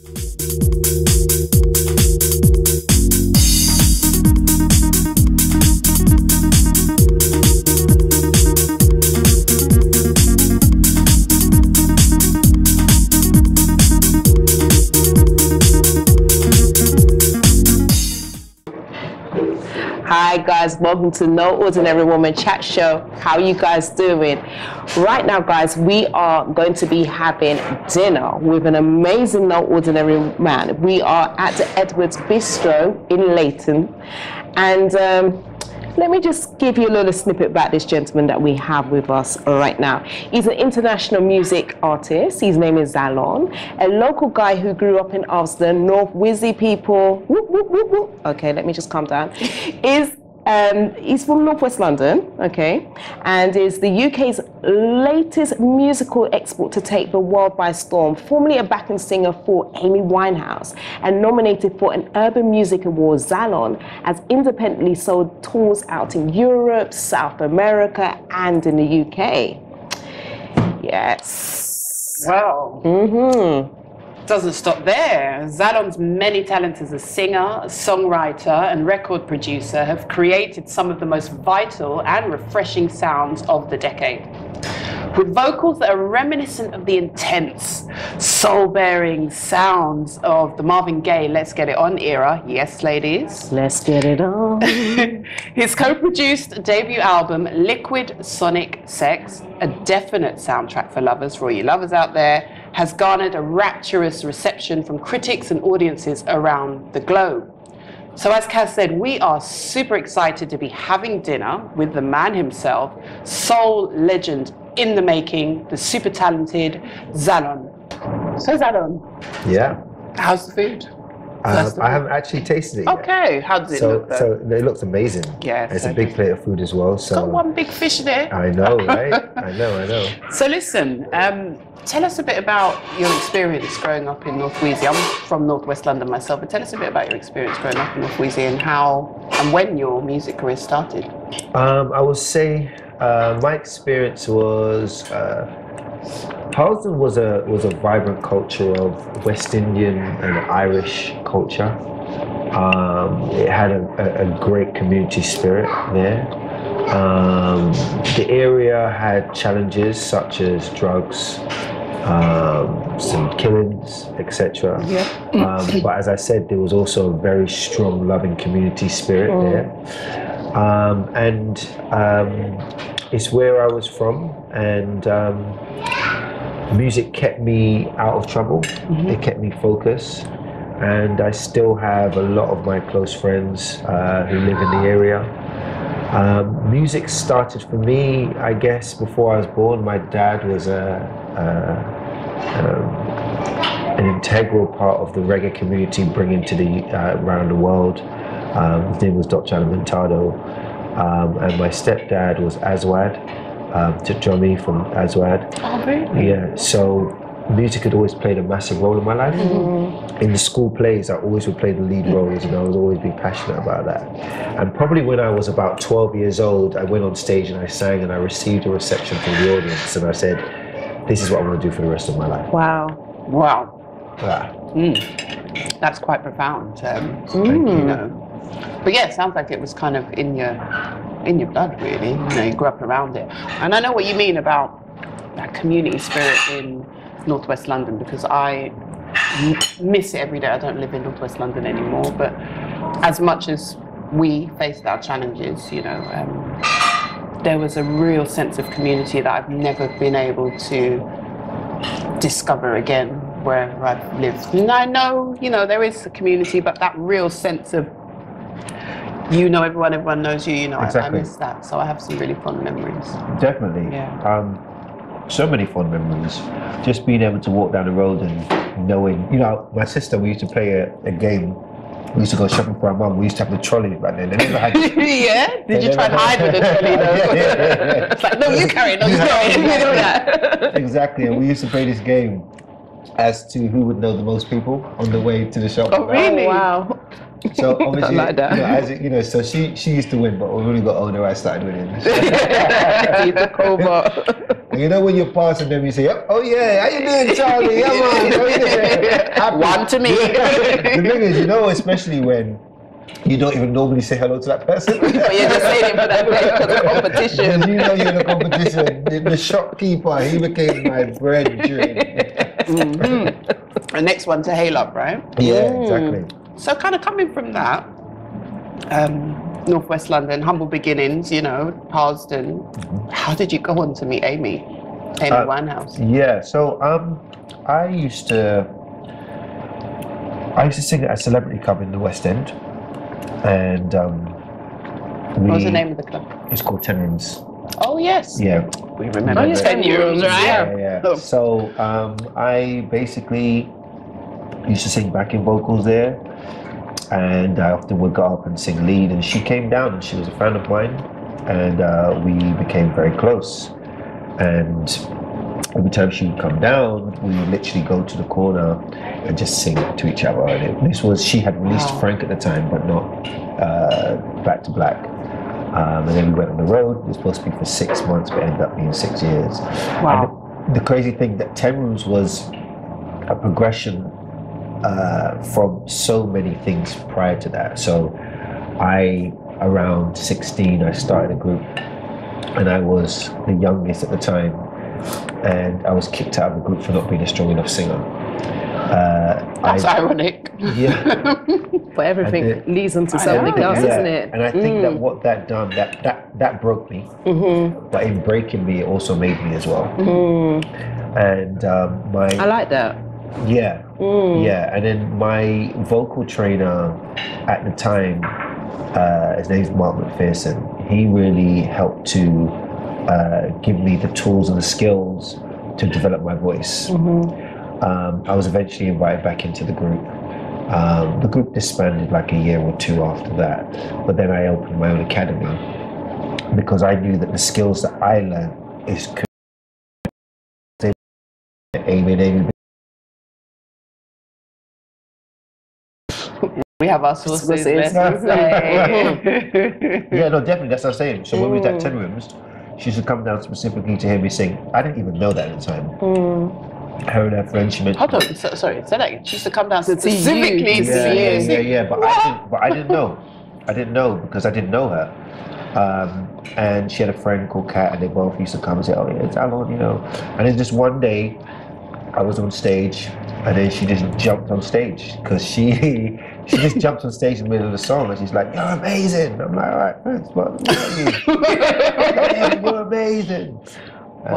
Hi guys, welcome to No Ordinary Woman Chat Show. How are you guys doing? Right now guys, we are going to be having dinner with an amazing No Ordinary man. We are at the Edwards Bistro in Leighton, and let me just give you a little snippet about this gentleman that we have with us right now. He's an international music artist. His name is Zalon, a local guy who grew up in Ulster, North Wizzy people. Whoop, whoop, whoop, whoop. Okay, let me just calm down. He's from Northwest London, okay, and is the UK's latest musical export to take the world by storm. Formerly a backing singer for Amy Winehouse and nominated for an Urban Music Award, Zalon has independently sold tours out in Europe, South America, and in the UK. Yes. Wow. Mm-hmm. Doesn't stop there. Zalon's many talents as a singer, songwriter, and record producer have created some of the most vital and refreshing sounds of the decade. With vocals that are reminiscent of the intense, soul-bearing sounds of the Marvin Gaye Let's Get It On era. Yes, ladies. Let's get it on. His co-produced debut album, Liquid Sonic Sex, a definite soundtrack for lovers, for all you lovers out there, has garnered a rapturous reception from critics and audiences around the globe. So as Kaz said, we are super excited to be having dinner with the man himself, soul legend in the making, the super talented Zalon. So Zalon. Yeah. How's the food? I haven't actually tasted it yet. Okay, how does it look though? So it looks amazing. Yeah. It's a big plate of food as well. So got one big fish there. I know, right? I know. So listen, tell us a bit about your experience growing up in North Wheezy. I'm from Northwest London myself, but tell us a bit about your experience growing up in North Wheezy and how and when your music career started. I would say my experience was Harlesden was a vibrant culture of West Indian and Irish culture. It had a great community spirit there. The area had challenges such as drugs, some killings, etc. Yeah. But as I said, there was also a very strong, loving community spirit there. It's where I was from, and music kept me out of trouble. Mm-hmm. It kept me focused, and I still have a lot of my close friends who live in the area. Music started for me, I guess, before I was born. My dad was an integral part of the reggae community, bringing to the around the world. His name was Dr. Alimentado, and my stepdad was Aswad, Johnny from Aswad. Oh, really? Yeah, so music had always played a massive role in my life. Mm-hmm. In the school plays, I always would play the lead roles, and I was always be passionate about that. And probably when I was about 12 years old, I went on stage and I sang, and I received a reception from the audience, and I said, this is what I want to do for the rest of my life. Wow. Wow. Yeah. Mm. That's quite profound. You know. But yeah, it sounds like it was kind of in your blood, really. You know, you grew up around it. And I know what you mean about that community spirit in Northwest London, because I miss it every day. I don't live in Northwest London anymore, but as much as we faced our challenges, you know, there was a real sense of community that I've never been able to discover again wherever I've lived. And I know, you know, there is a community, but that real sense of, you know, everyone knows you, you know, exactly. I miss that. So I have some really fond memories. Definitely. Yeah. So many fond memories. Just being able to walk down the road and knowing, you know, my sister, we used to play a game. We used to go shopping for our mum. We used to have the trolley back then. They never had yeah? Did you try and hide with the trolley though? Yeah. It's like, no, you carry it, no, you carry it. You do that. Exactly. And we used to play this game as to who would know the most people on the way to the shop. Oh, really? Oh, wow. So obviously, I like that. as it, so she used to win, but when we got older, I started winning. You took over. And when you're passing them, you say, "Oh yeah, how you doing, Charlie? Come on, how you doing?" Happy. One to me. The thing is, especially when you don't even normally say hello to that person. But you're just saying it for that because of competition. Because you're in a competition. The shopkeeper, he became my brethren. The next one to hail up, right? Yeah, exactly. So kind of coming from that, Northwest London, humble beginnings, Harlesden. How did you go on to meet Amy Winehouse? Yeah, so I used to sing at a celebrity club in the West End, and what was the name of the club? It's called 10 Rooms. Oh yes. Yeah, we remember. 10 Rooms, right? Yeah. Oh. So I basically used to sing backing vocals there, and I often would go up and sing lead. And she came down, and she was a fan of mine, and we became very close. And every time she would come down, we would literally go to the corner and just sing to each other. And she had released Frank at the time, but not Back to Black. And then we went on the road. It was supposed to be for 6 months, but it ended up being 6 years. Wow. And the crazy thing that 10 Rooms was a progression from so many things prior to that. So around 16, I started a group, and I was the youngest at the time, and I was kicked out of the group for not being a strong enough singer. That's ironic. Yeah. But everything leads into something else, isn't it? And I think that what that done, that broke me. But in breaking me, it also made me as well. And I like that. Yeah. Yeah. And then my vocal trainer at the time, his name's Mark McPherson. He really helped to give me the tools and the skills to develop my voice. I was eventually invited back into the group. The group disbanded like a year or two after that, but then I opened my own academy because I knew that the skills that I learned could Amy. We have our sources. Yeah, no, definitely, that's what I'm saying. So when we was at 10 Rooms, she used to come down specifically to hear me sing. I didn't even know that at the time. Her and her friend, she mentioned. Hold on, sorry, say that again. She used to come down specifically to see you. Yeah, but I didn't know. I didn't know because I didn't know her. And she had a friend called Kat, and they both used to come and say, "Oh yeah, it's Zalon," And then just one day, I was on stage, and then she just jumped on stage because she just jumped on stage in the middle of the song, and she's like, "You're amazing." I'm like, "All right, thanks, but you're amazing." And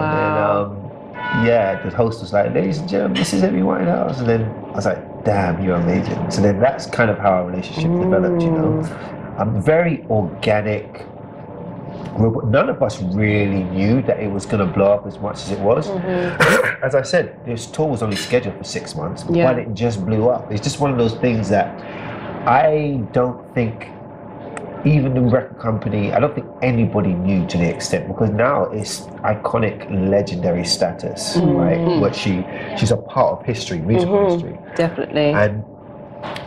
then the host was like, "Ladies and gentlemen, this is Amy Winehouse," and then I was like, "Damn, you're amazing." So then that's kind of how our relationship developed, very organic group. None of us really knew that it was going to blow up as much as it was. As I said, this tour was only scheduled for 6 months, but it just blew up. It's just one of those things that I don't think even the record company, I don't think anybody knew to the extent, because now it's iconic, legendary status, right? But she's a part of history, musical history. Definitely. And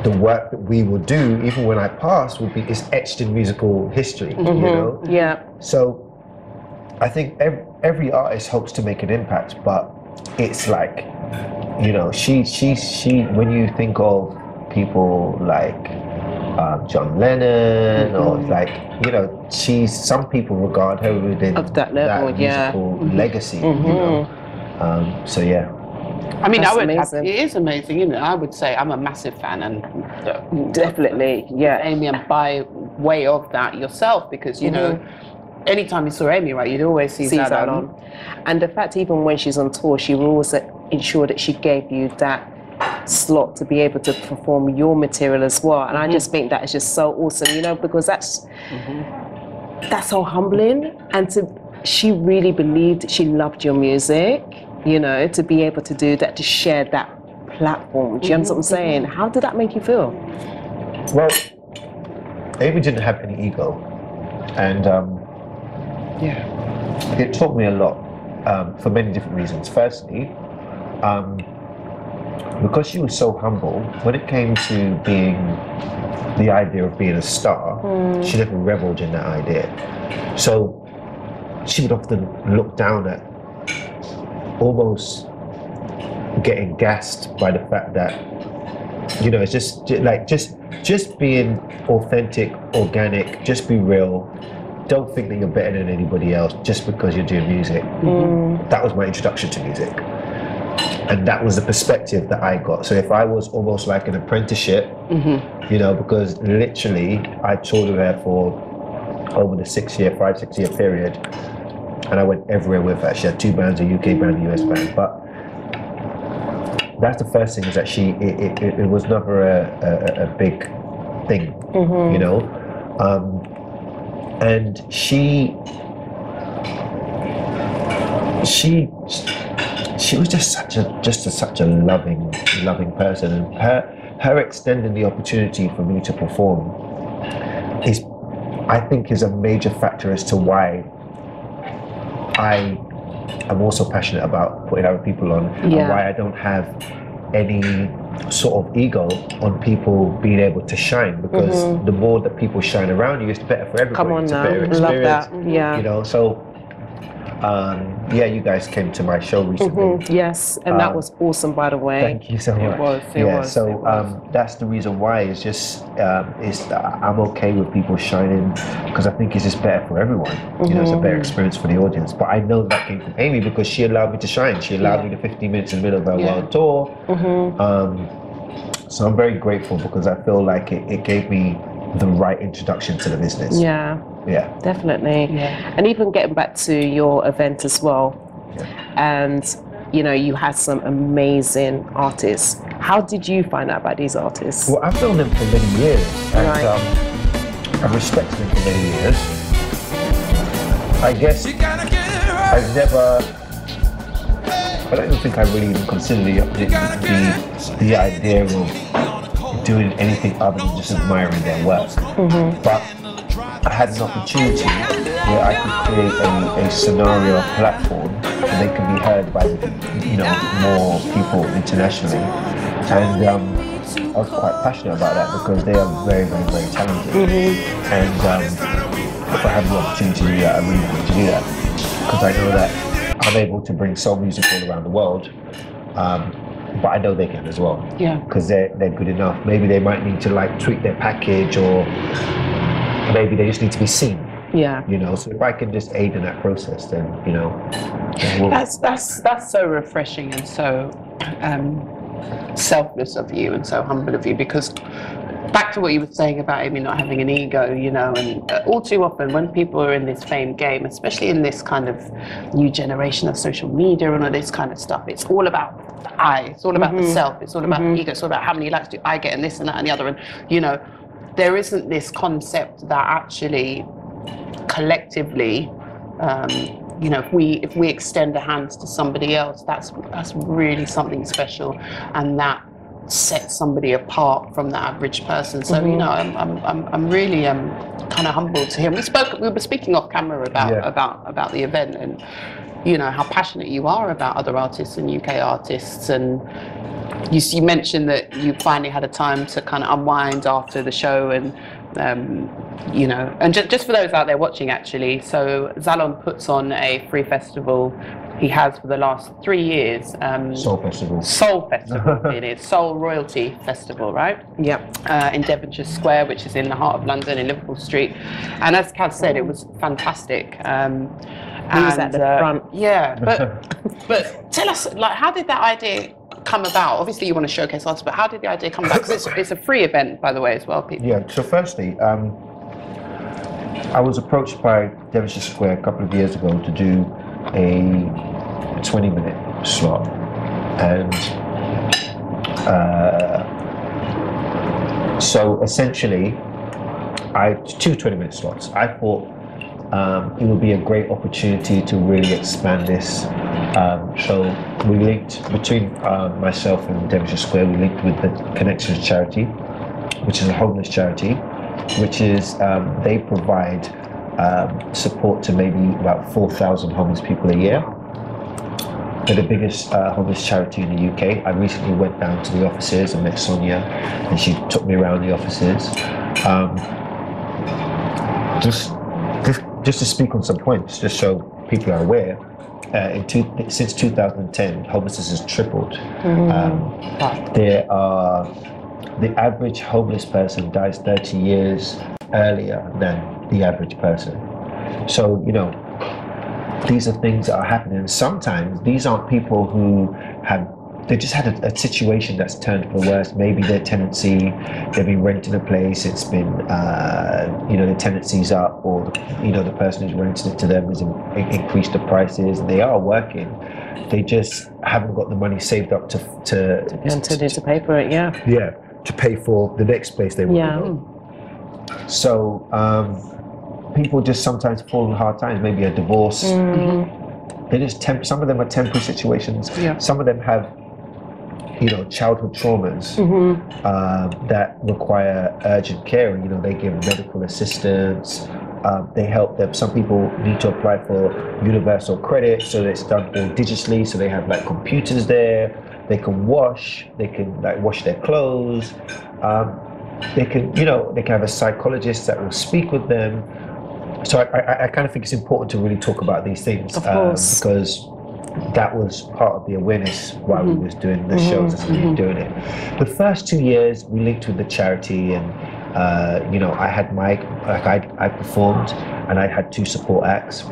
the work that we will do, even when I pass, is etched in musical history, Yeah. So I think every artist hopes to make an impact, but it's like, she when you think of people like John Lennon, or like, some people regard her within of that level, musical legacy, so yeah. I mean, That's it is amazing, I would say I'm a massive fan, and definitely, Amy, and by way of that yourself, because anytime you saw Amy, right, you'd always see Zalon. And the fact, even when she's on tour, she will always ensure that she gave you that slot to be able to perform your material as well. And I just think that is just so awesome, because that's so humbling. And she really believed, she loved your music, to be able to do that, to share that platform. Do you understand what I'm saying? How did that make you feel? Well, Amy didn't have any ego, and it taught me a lot for many different reasons. Firstly, because she was so humble, when it came to being the idea of being a star, she never reveled in that idea. So she would often look down at almost getting gassed by the fact that, you know, it's just being authentic, organic, just be real. Don't think that you're better than anybody else just because you're doing music. That was my introduction to music. And that was the perspective that I got. So if I was almost like an apprenticeship, you know, because literally I toured with her for over the 5, 6 year period, and I went everywhere with her. She had 2 bands, a UK band, a US band. But that's the first thing, is that it was never a big thing, you know. And she was just such a loving person, and her extending the opportunity for me to perform is, I think, is a major factor as to why I am also passionate about putting other people on, and why I don't have any sort of ego on people being able to shine, because the more that people shine around you, it's better for everybody. Come on it's now, a better experience, love that. Yeah, you know. So you guys came to my show recently. Yes, and that was awesome, by the way. Thank you so much. It was. So that's the reason why. It's just I'm okay with people shining, because I think it's just better for everyone. You know, it's a better experience for the audience. But I know that came from Amy, because she allowed me to shine. She allowed me the 15 minutes in the middle of her world tour. So I'm very grateful, because I feel like it gave me the right introduction to the business. Yeah, definitely. And even getting back to your event as well, and you know, you had some amazing artists. How did you find out about these artists? Well, I've known them for many years, and I've respected them for many years. I guess I've never, I don't even think I really even considered the idea of doing anything other than just admiring their work. But I had an opportunity where I could create a scenario, a platform, and they can be heard by, you know, more people internationally. And I was quite passionate about that, because they are very, very, very talented. And if I had the opportunity to do that, I really wanted to do that, because I know that I'm able to bring soul music all around the world. But I know they can as well. Because they're good enough. Maybe they might need to like tweak their package, or maybe they just need to be seen. You know, so if I can just aid in that process, then, you know, that's so refreshing and so selfless of you and so humble of you, because back to what you were saying about Amy not having an ego, you know, and all too often when people are in this fame game, especially in this kind of new generation of social media and all this kind of stuff, it's all about the I, it's all about the self, it's all about the ego, it's all about how many likes do I get and this and that and the other, and you know, there isn't this concept that actually collectively, you know, if we extend a hand to somebody else, that's really something special, and that sets somebody apart from the average person. So you know, I'm really kind of humbled to hear. We were speaking off camera about the event, and you know how passionate you are about other artists and UK artists, and you mentioned that you finally had a time to kind of unwind after the show, and you know, and just for those out there watching, actually, so Zalon puts on a free festival. He has for the last 3 years. Soul Festival. Soul Festival, it is. Soul Royalty Festival, right? In Devonshire Square, which is in the heart of London, in Liverpool Street. And as Kaz said, it was fantastic. He was at the front. But tell us, like, how did that idea come about? Obviously, you want to showcase artists, but how did the idea come about? Because it's a free event, by the way, as well, people. Yeah, so firstly, I was approached by Devonshire Square a couple of years ago to do a 20-minute slot, and so essentially two 20-minute slots. I thought it would be a great opportunity to really expand this. So we linked between myself and Devonshire Square, we linked with the Connections charity, which is a homeless charity, which is they provide support to maybe about 4,000 homeless people a year. They're the biggest homeless charity in the UK. I recently went down to the offices and met Sonia, and she took me around the offices. Just to speak on some points, just so people are aware. Since 2010, homelessness has tripled. The average homeless person dies 30 years earlier than the average person. So, you know, these are things that are happening. And sometimes these aren't people who they just had a situation that's turned for the worse. Maybe their tenancy, they've been renting a place, it's been, you know, the tenancy's up, or, you know, the person who's renting it to them has increased the prices, and they are working. They just haven't got the money saved up to pay for it, yeah. Yeah, to pay for the next place they want to go. So people just sometimes fall on hard times, maybe a divorce. They just some of them are temporary situations. Some of them have, you know, childhood traumas that require urgent care, and, you know, they give medical assistance. They help them. Some people need to apply for universal credit, so it's done all digitally. So they have like computers there. They can wash. They can like wash their clothes. They can, you know, they can have a psychologist that will speak with them. So I kind of think it's important to really talk about these things, because that was part of the awareness while we was doing the shows and we were doing it. The first 2 years we linked with the charity, and you know, I had I performed, and I had 2 support acts.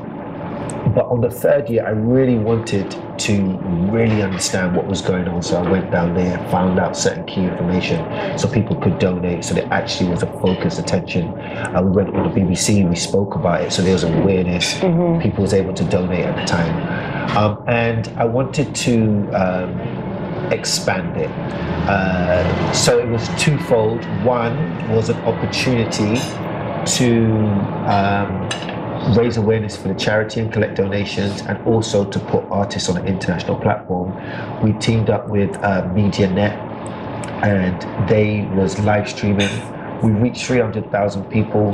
But on the 3rd year, I really wanted to really understand what was going on. So I went down there, found out certain key information so people could donate. So there actually was a focused attention. We went on the BBC, we spoke about it. So there was awareness. People was able to donate at the time. And I wanted to expand it. So it was twofold. One was an opportunity to raise awareness for the charity and collect donations, and also to put artists on an international platform. We teamed up with MediaNet, and they was live streaming. We reached 300,000 people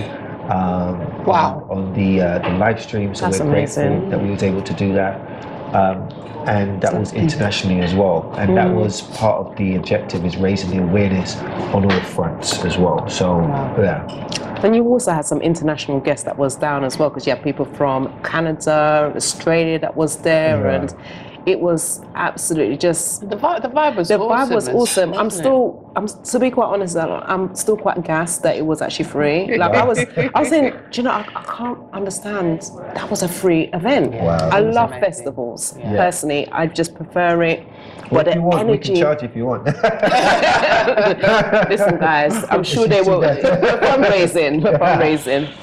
on the live stream, so we're grateful that we was able to do that. And that was internationally as well, and that was part of the objective, is raising the awareness on all fronts as well. So yeah. And you also had some international guests that was down as well, because you had people from Canada, Australia that was there, and it was absolutely just the vibe was awesome. I'm to be quite honest, I'm still quite gassed that it was actually free. Like I was saying, do you know, I can't understand that was a free event. I love festivals personally. I just prefer it. But if you want, we can charge if you want. Listen, guys, I'm sure they will. We're fundraising.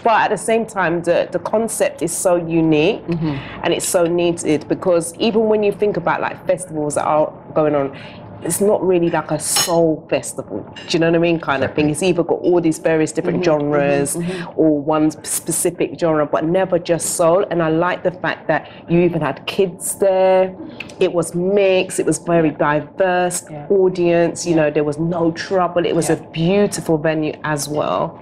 But at the same time, the concept is so unique and it's so needed, because even when you think about like festivals that are going on, it's not really like a soul festival. Do you know what I mean? Kind of thing. It's either got all these various different genres or one specific genre, but never just soul. And I like the fact that you even had kids there. It was mixed. It was very diverse audience. You know, there was no trouble. It was a beautiful venue as well.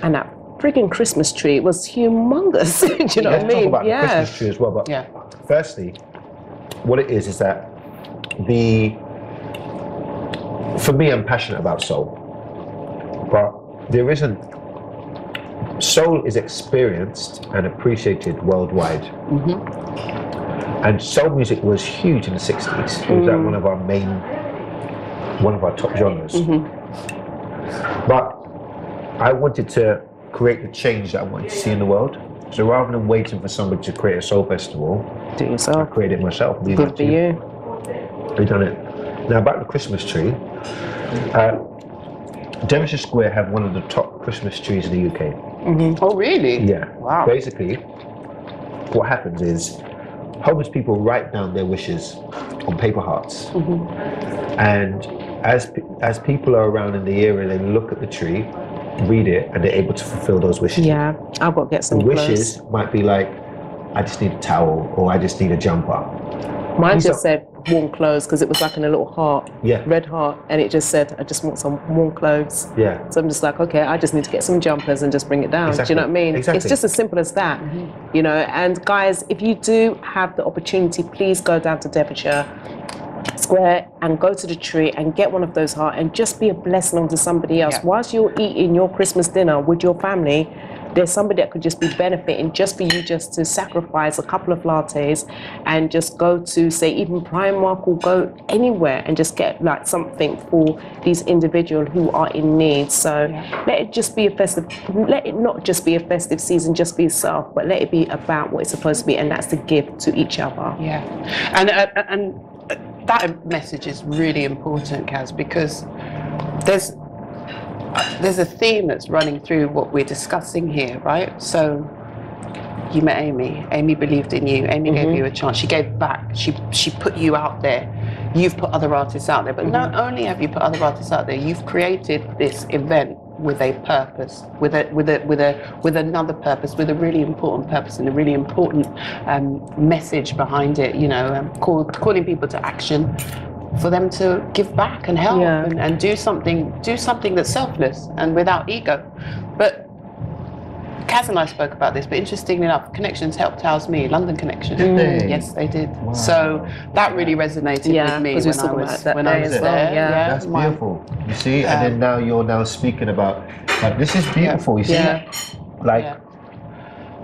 And that freaking Christmas tree was humongous. Do you know what I mean? Talk about the Christmas tree as well. But firstly, what it is that for me, I'm passionate about soul, but there isn't. Soul is experienced and appreciated worldwide, and soul music was huge in the 60s. It was like one of our top genres. But I wanted to create the change that I wanted to see in the world. So rather than waiting for somebody to create a soul festival, do it yourself. I created it myself. Good for you. We've done it. Now about the Christmas tree, Devonshire Square have one of the top Christmas trees in the UK. Oh really? Yeah. Wow. Basically, what happens is homeless people write down their wishes on paper hearts, and as people are around in the area, they look at the tree, read it, and they're able to fulfill those wishes. Yeah, I've got to get some The wishes might be like, I just need a towel, or I just need a jumper. Mine just said, warm clothes because it was like in a little heart, Yeah. red heart, and it just said, I just want some warm clothes. Yeah. So I'm just like, okay, I just need to get some jumpers and just bring it down. Exactly. Do you know what I mean? Exactly. It's just as simple as that, you know. And guys, if you do have the opportunity, please go down to Devonshire Square and go to the tree and get one of those hearts and just be a blessing onto somebody else. Yeah. Whilst you're eating your Christmas dinner with your family, there's somebody that could just be benefiting just for you just to sacrifice a couple of lattes and just go to, say, even Primark or go anywhere and just get like something for these individuals who are in need. So let it just be a festive, let it not just be a festive season just for yourself, but let it be about what it's supposed to be, and that's to give to each other. Yeah, and that message is really important, Kaz, because there's a theme that's running through what we're discussing here, right? So you met Amy. Amy believed in you. Amy gave you a chance. She gave back. She put you out there. You've put other artists out there. But not only have you put other artists out there, you've created this event with a purpose, with another purpose, with a really important purpose and a really important message behind it. You know, calling people to action, for them to give back and help and do something that's selfless and without ego. But Kaz and I spoke about this, but interestingly enough, Connections helped house me, London Connection. Did they? Yes, they did. Wow. So that really resonated with me when I was there. Yeah. That's beautiful. You see, and then now you're speaking about, like, this is beautiful. You see, like.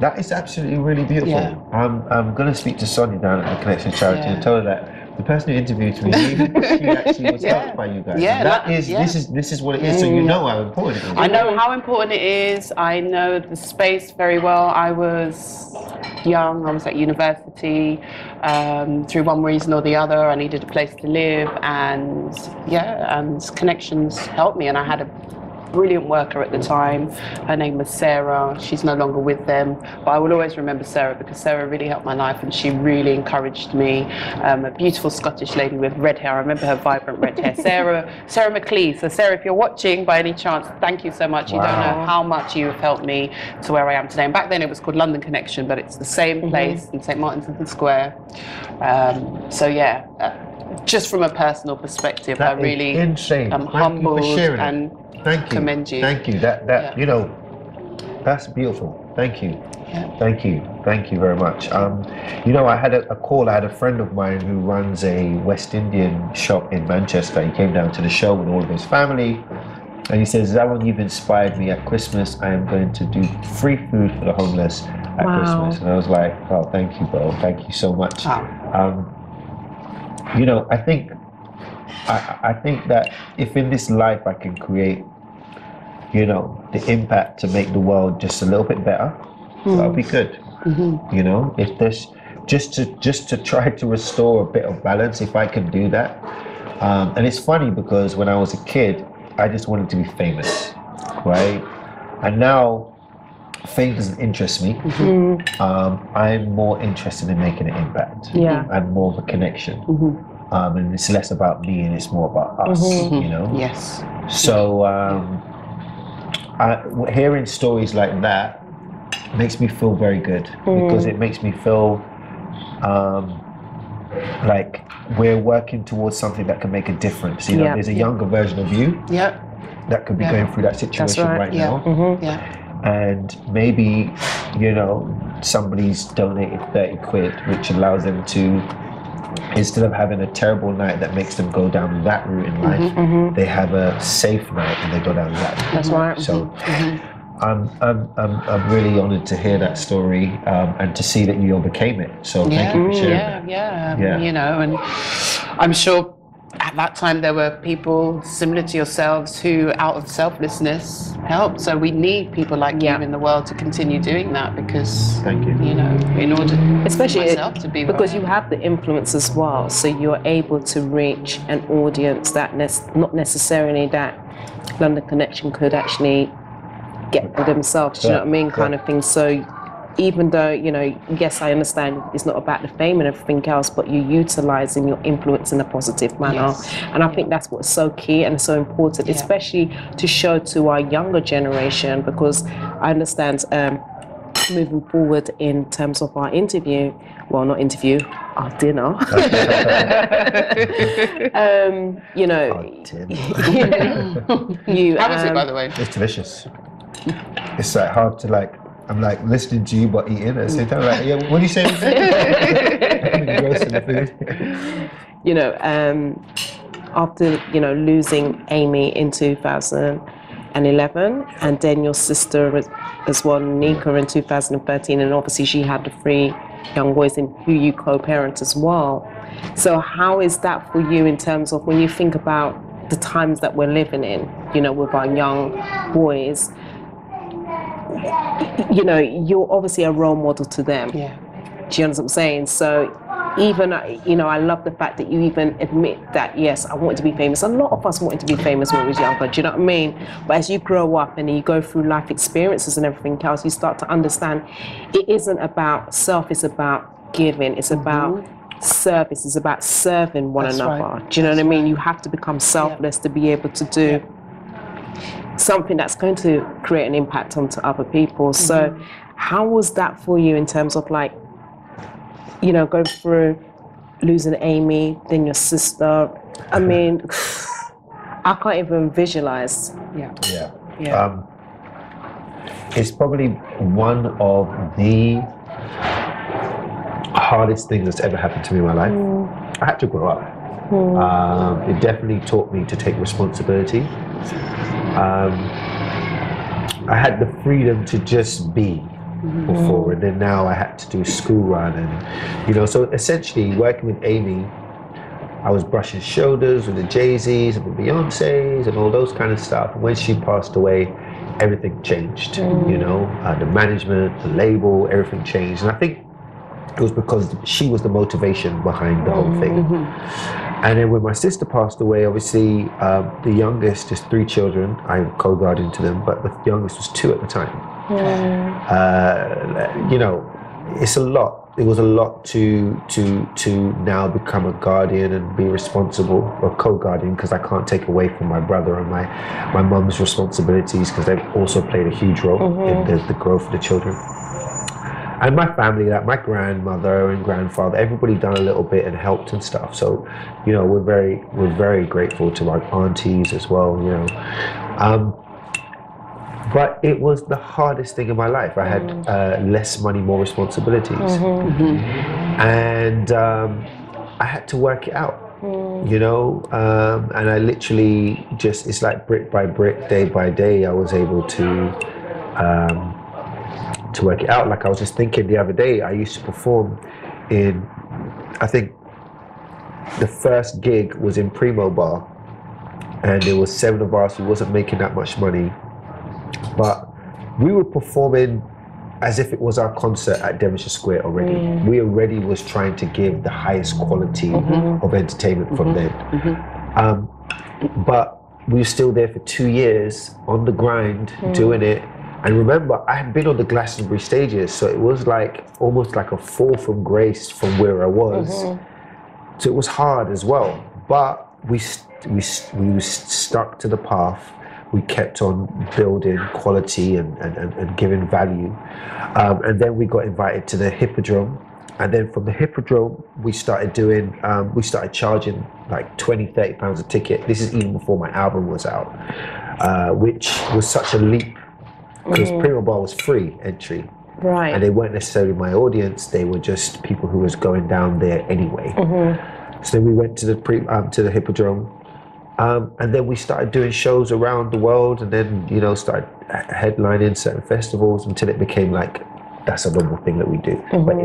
That is absolutely really beautiful. Yeah. I'm going to speak to Sonia down at the Connection Charity and tell her that the person who interviewed me, she actually was helped by you guys. Yeah, and that is this is what it is. So you know how important it is. I know how important it is. I know the space very well. I was young. I was at university. Through one reason or the other, I needed a place to live, and Connections helped me. And I had a brilliant worker at the time. Her name was Sarah. She's no longer with them, but I will always remember Sarah because Sarah really helped my life and she really encouraged me. A beautiful Scottish lady with red hair. I remember her vibrant red hair. Sarah McLeese. So Sarah, if you're watching by any chance, thank you so much. You don't know how much you have helped me to where I am today. And back then it was called London Connection, but it's the same place in St. Martin's Square. Just from a personal perspective, that I really am humbled and commend you. Thank you. That you know, that's beautiful. Thank you. Yeah. Thank you very much. You know, I had a call. I had a friend of mine who runs a West Indian shop in Manchester. He came down to the show with all of his family, and he says, "Zalon, you've inspired me. At Christmas, I am going to do free food for the homeless at Christmas." And I was like, "Oh, thank you, bro. Thank you so much." You know, I think that if in this life I can create, you know, the impact to make the world just a little bit better, that'll be good. You know, if there's just to try to restore a bit of balance, if I can do that. And it's funny because when I was a kid, I just wanted to be famous, right? And now fame doesn't interest me. I'm more interested in making an impact and more of a connection. And it's less about me and it's more about us, you know? Yes. So hearing stories like that makes me feel very good because it makes me feel like we're working towards something that can make a difference. You know, there's a younger version of you that could be going through that situation right now. And maybe, you know, somebody's donated 30 quid, which allows them to, instead of having a terrible night that makes them go down that route in life, they have a safe night and they go down that route. That's right. So I'm really honoured to hear that story and to see that you overcame it. So thank you for sharing that. You know, and I'm sure at that time there were people similar to yourselves who, out of selflessness, helped. So we need people like you in the world to continue doing that because, you know, in order, especially myself to be because you have the influence as well, so you're able to reach an audience that not necessarily that London Connection could actually get for themselves. Do you know what I mean? Kind of thing. So even though, you know, yes, I understand it's not about the fame and everything else, but you're utilizing your influence in a positive manner. And I think that's what's so key and so important, especially to show to our younger generation, because I understand moving forward in terms of our interview, well, not interview, our dinner. You know, How was it, by the way? It's delicious. It's like hard to like. I'm like listening to you but eating at the same time. Like, yeah, what do you say? You know, after losing Amy in 2011, and then your sister as well, Nika, in 2013, and obviously she had the 3 young boys in who you co-parent as well. So how is that for you in terms of when you think about the times that we're living in, with our young boys? You're obviously a role model to them. Yeah. Do you understand what I'm saying? So even, I love the fact that you even admit that, yes, I wanted to be famous. A lot of us wanted to be famous when we was younger, do you know what I mean? But as you grow up and you go through life experiences and everything else, you start to understand it isn't about self, it's about giving, it's about service, it's about serving one another. Right. Do you know what I mean? You have to become selfless to be able to do something that's going to create an impact onto other people. So how was that for you in terms of like, going through losing Amy, then your sister? I mean, I can't even visualize. Yeah. It's probably one of the hardest things that's ever happened to me in my life. I had to grow up. It definitely taught me to take responsibility. I had the freedom to just be before, and then now I had to do a school run, and so essentially working with Amy, I was brushing shoulders with the Jay-Z's and the Beyoncé's and all those kind of stuff. And when she passed away, everything changed. The management, the label, everything changed, and I think it was because she was the motivation behind the whole thing. And then when my sister passed away, obviously the youngest is 3 children. I co-guardian to them, but the youngest was 2 at the time. It's a lot. It was a lot to now become a guardian and be responsible, or co-guardian, because I can't take away from my brother and my mum's responsibilities, because they've also played a huge role in the growth of the children. And my family, like my grandmother and grandfather, everybody done a little bit and helped and stuff. So, we're very grateful to our aunties as well. But it was the hardest thing in my life. I had less money, more responsibilities, and I had to work it out. And I literally it's like brick by brick, day by day, I was able to work it out. Like I was just thinking the other day, I used to perform in, I think the first gig was in Primo Bar, and there was 7 of us who wasn't making that much money, but we were performing as if it was our concert at Devonshire Square already. We already was trying to give the highest quality of entertainment from then. But we were still there for 2 years on the grind, doing it. And remember, I had been on the Glastonbury stages, so it was like almost like a fall from grace from where I was. So it was hard as well. But we stuck to the path. We kept on building quality and giving value. And then we got invited to the Hippodrome. And then from the Hippodrome, we started charging like 20, 30 pounds a ticket. This is even before my album was out, which was such a leap. Because Primo Bar was free entry, right? And they weren't necessarily my audience; they were just people who was going down there anyway. So then we went to the Hippodrome, and then we started doing shows around the world, and then started headlining certain festivals until it became like that's a normal thing that we do. But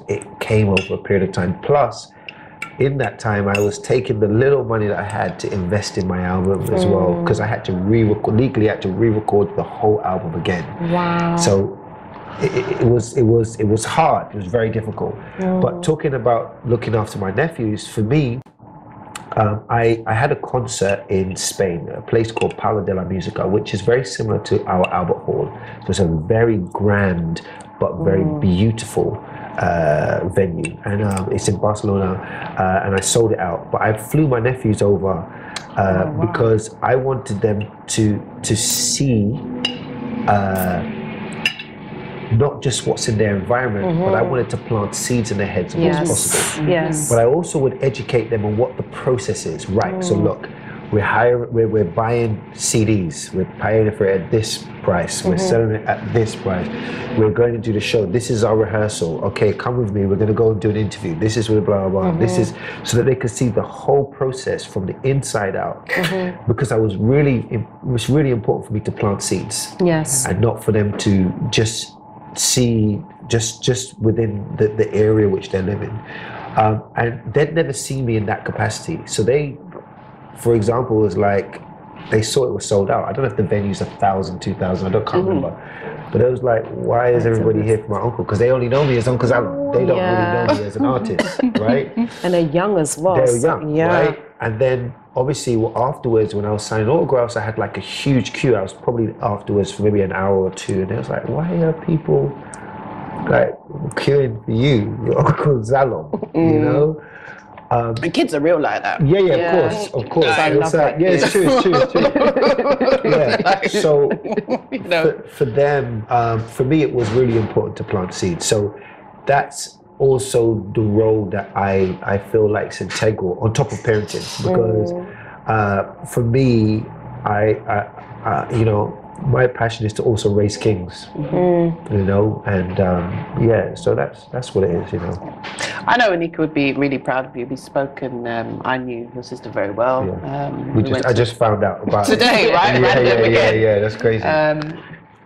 it came over a period of time. Plus, in that time, I was taking the little money that I had to invest in my album as well, because I had to legally re-record the whole album again. Wow! So it was hard. It was very difficult. But talking about looking after my nephews, for me, I had a concert in Spain, a place called Pala de la Musica, which is very similar to our Albert Hall. So it's a very grand but very beautiful venue, and it's in Barcelona, and I sold it out. But I flew my nephews over because I wanted them to see not just what's in their environment, but I wanted to plant seeds in their heads of what's possible. Yes. But I also would educate them on what the process is. Right. So look, we're buying CDs. We're paying for it at this price. We're selling it at this price. We're going to do the show. This is our rehearsal. Okay, come with me. We're going to go and do an interview. This is blah blah blah. This is so that they could see the whole process from the inside out. Because it was really important for me to plant seeds. Yes. And not for them to just see just within the area which they're living. And they'd never seen me in that capacity. So they, for example, was like, they saw it was sold out. I don't know if the venue's 1,000, 2,000, can't remember. But it was like, why is everybody here for my uncle? Because they only know me as Uncle Zalon. They don't really know me as an artist, right? And they're young as well. They're young, right? And then obviously afterwards, when I was signing autographs, I had like a huge queue. I was probably afterwards for maybe an hour or two. And it was like, why are people like queuing for you, your Uncle Zalon, you know? And kids are real like that. Yeah, of course. I love that. Yeah, it's true. Yeah. So You know. for them, for me, it was really important to plant seeds. So that's also the role that I feel like is integral on top of parenting, because for me, you know, my passion is to also raise kings, you know, and so that's what it is, you know. I know Anika would be really proud of you. We spoke, and I knew your sister very well. Yeah. I just found out about today, it. right? Yeah, that's crazy.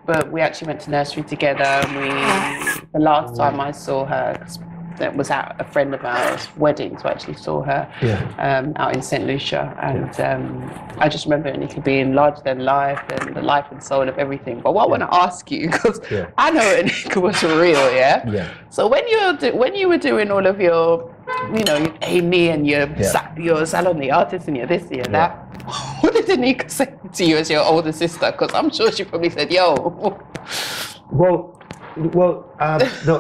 But we actually went to nursery together. And the last time I saw her, that was at a friend of ours' wedding, so I actually saw her out in St. Lucia, and I just remember Anika being larger than life and the life and soul of everything. But what I want to ask you, because I know Anika was real, So when you were doing all of your, you know, your Amy and your Zalon the artist and your this, your that, what did Anika say to you as your older sister? Because I'm sure she probably said, "Yo." Well, no,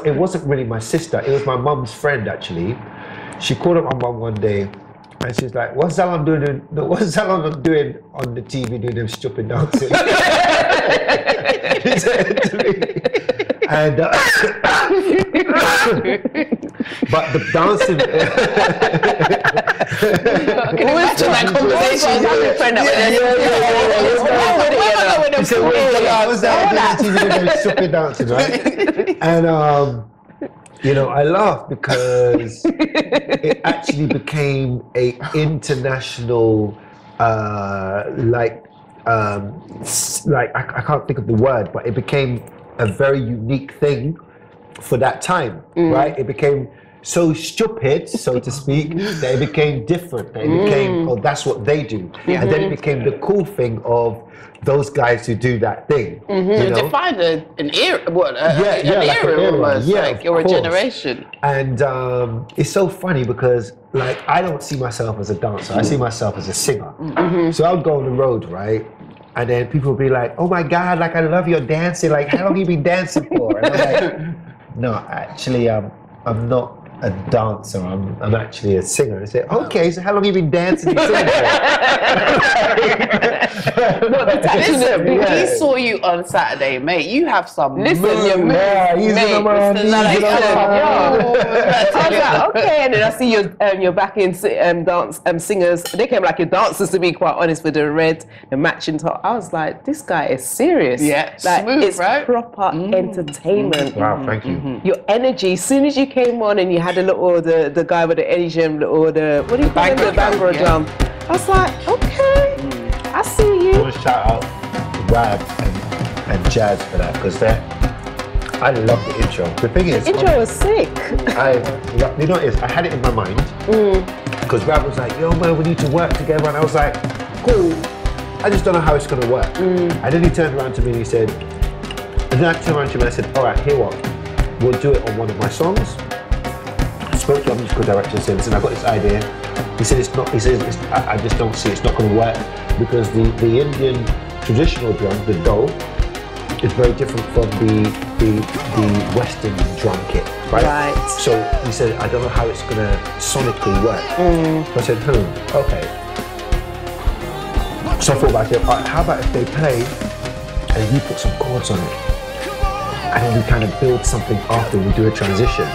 it wasn't really my sister. It was my mum's friend, actually. She called up my mum one day, and she's like, "What's Zalon doing? What's Zalon doing on the TV doing them stupid dancing?" She said to me. And but the dancing. Can you imagine that conversation with your friend? He said, "What's that doing on the TV doing them stupid dancing, right?" And you know, I laughed because it actually became a international I can't think of the word, but it became a very unique thing for that time, right? It became so stupid, so to speak, that it became different. That it became, oh, that's what they do. And then it became the cool thing of those guys who do that thing. You know? Defined an era, an era almost, like your generation. And it's so funny because, like, I don't see myself as a dancer. I see myself as a singer. So I would go on the road, right? And then people would be like, "Oh my God, like I love your dancing. Like, how long have you been dancing for?" And I'm like, "No, actually, I'm not a dancer. I'm actually a singer." And I say, "Okay, so how long have you been dancing and singing for?" Listen, he saw you on Saturday, mate. You have some He's in my knees, I was like, okay, and then I see your backing dance singers. They came like your dancers, to be quite honest, with the red, the matching top. I was like, this guy is serious. Yeah, like smooth, it's right? proper entertainment. Wow, thank you. Your energy. As soon as you came on and you had a little the guy with the Asian or the what do you call it, the bangor drum. I was like, okay, I see I you. want to shout out Rab and Jazz for that, because I love the intro. The thing is, Intro was sick. you know what it is? I had it in my mind because Rab was like, "Yo, man, we need to work together," and I was like, "Cool. I just don't know how it's gonna work." And then he turned around to me and he said, and then I turned around to him and I said, "All right, here what? We'll do it on one of my songs." I spoke to our musical director and said, "Listen, I got this idea." He said, "It's not." He says, "I just don't see it's not going to work because the Indian traditional drum, the dole, is very different from the Western drum kit, right?" So he said, "I don't know how it's going to sonically work." So I said, okay. So I thought about it. All right, how about if they play and you put some chords on it? and then we kind of build something after we do a transition.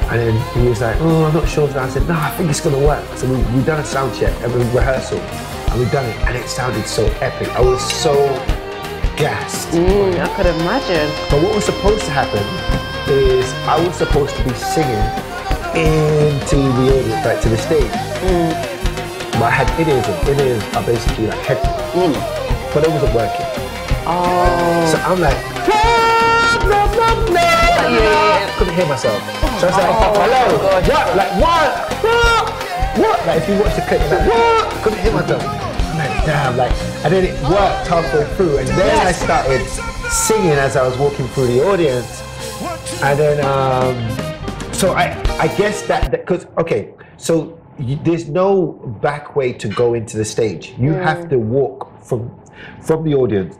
And then he was like, oh, I'm not sure. And I said, no, I think it's gonna work. So we done a sound check and we rehearsal, and we done it, and it sounded so epic. I was so gassed. I could imagine. But what was supposed to happen is I was supposed to be singing into the audience, like to the stage. But I had in-ears, and in-ears are basically like headphones. But it wasn't working. Oh. So I'm like, couldn't hear myself. So I was like, hello, what? Like, what? Like, if you watch the clip, like, what? Couldn't hear myself. I'm like, damn, like, and then it worked halfway through, and then I started singing as I was walking through the audience. And then, so I guess that, because, okay, so there's no back way to go into the stage. You have to walk from the audience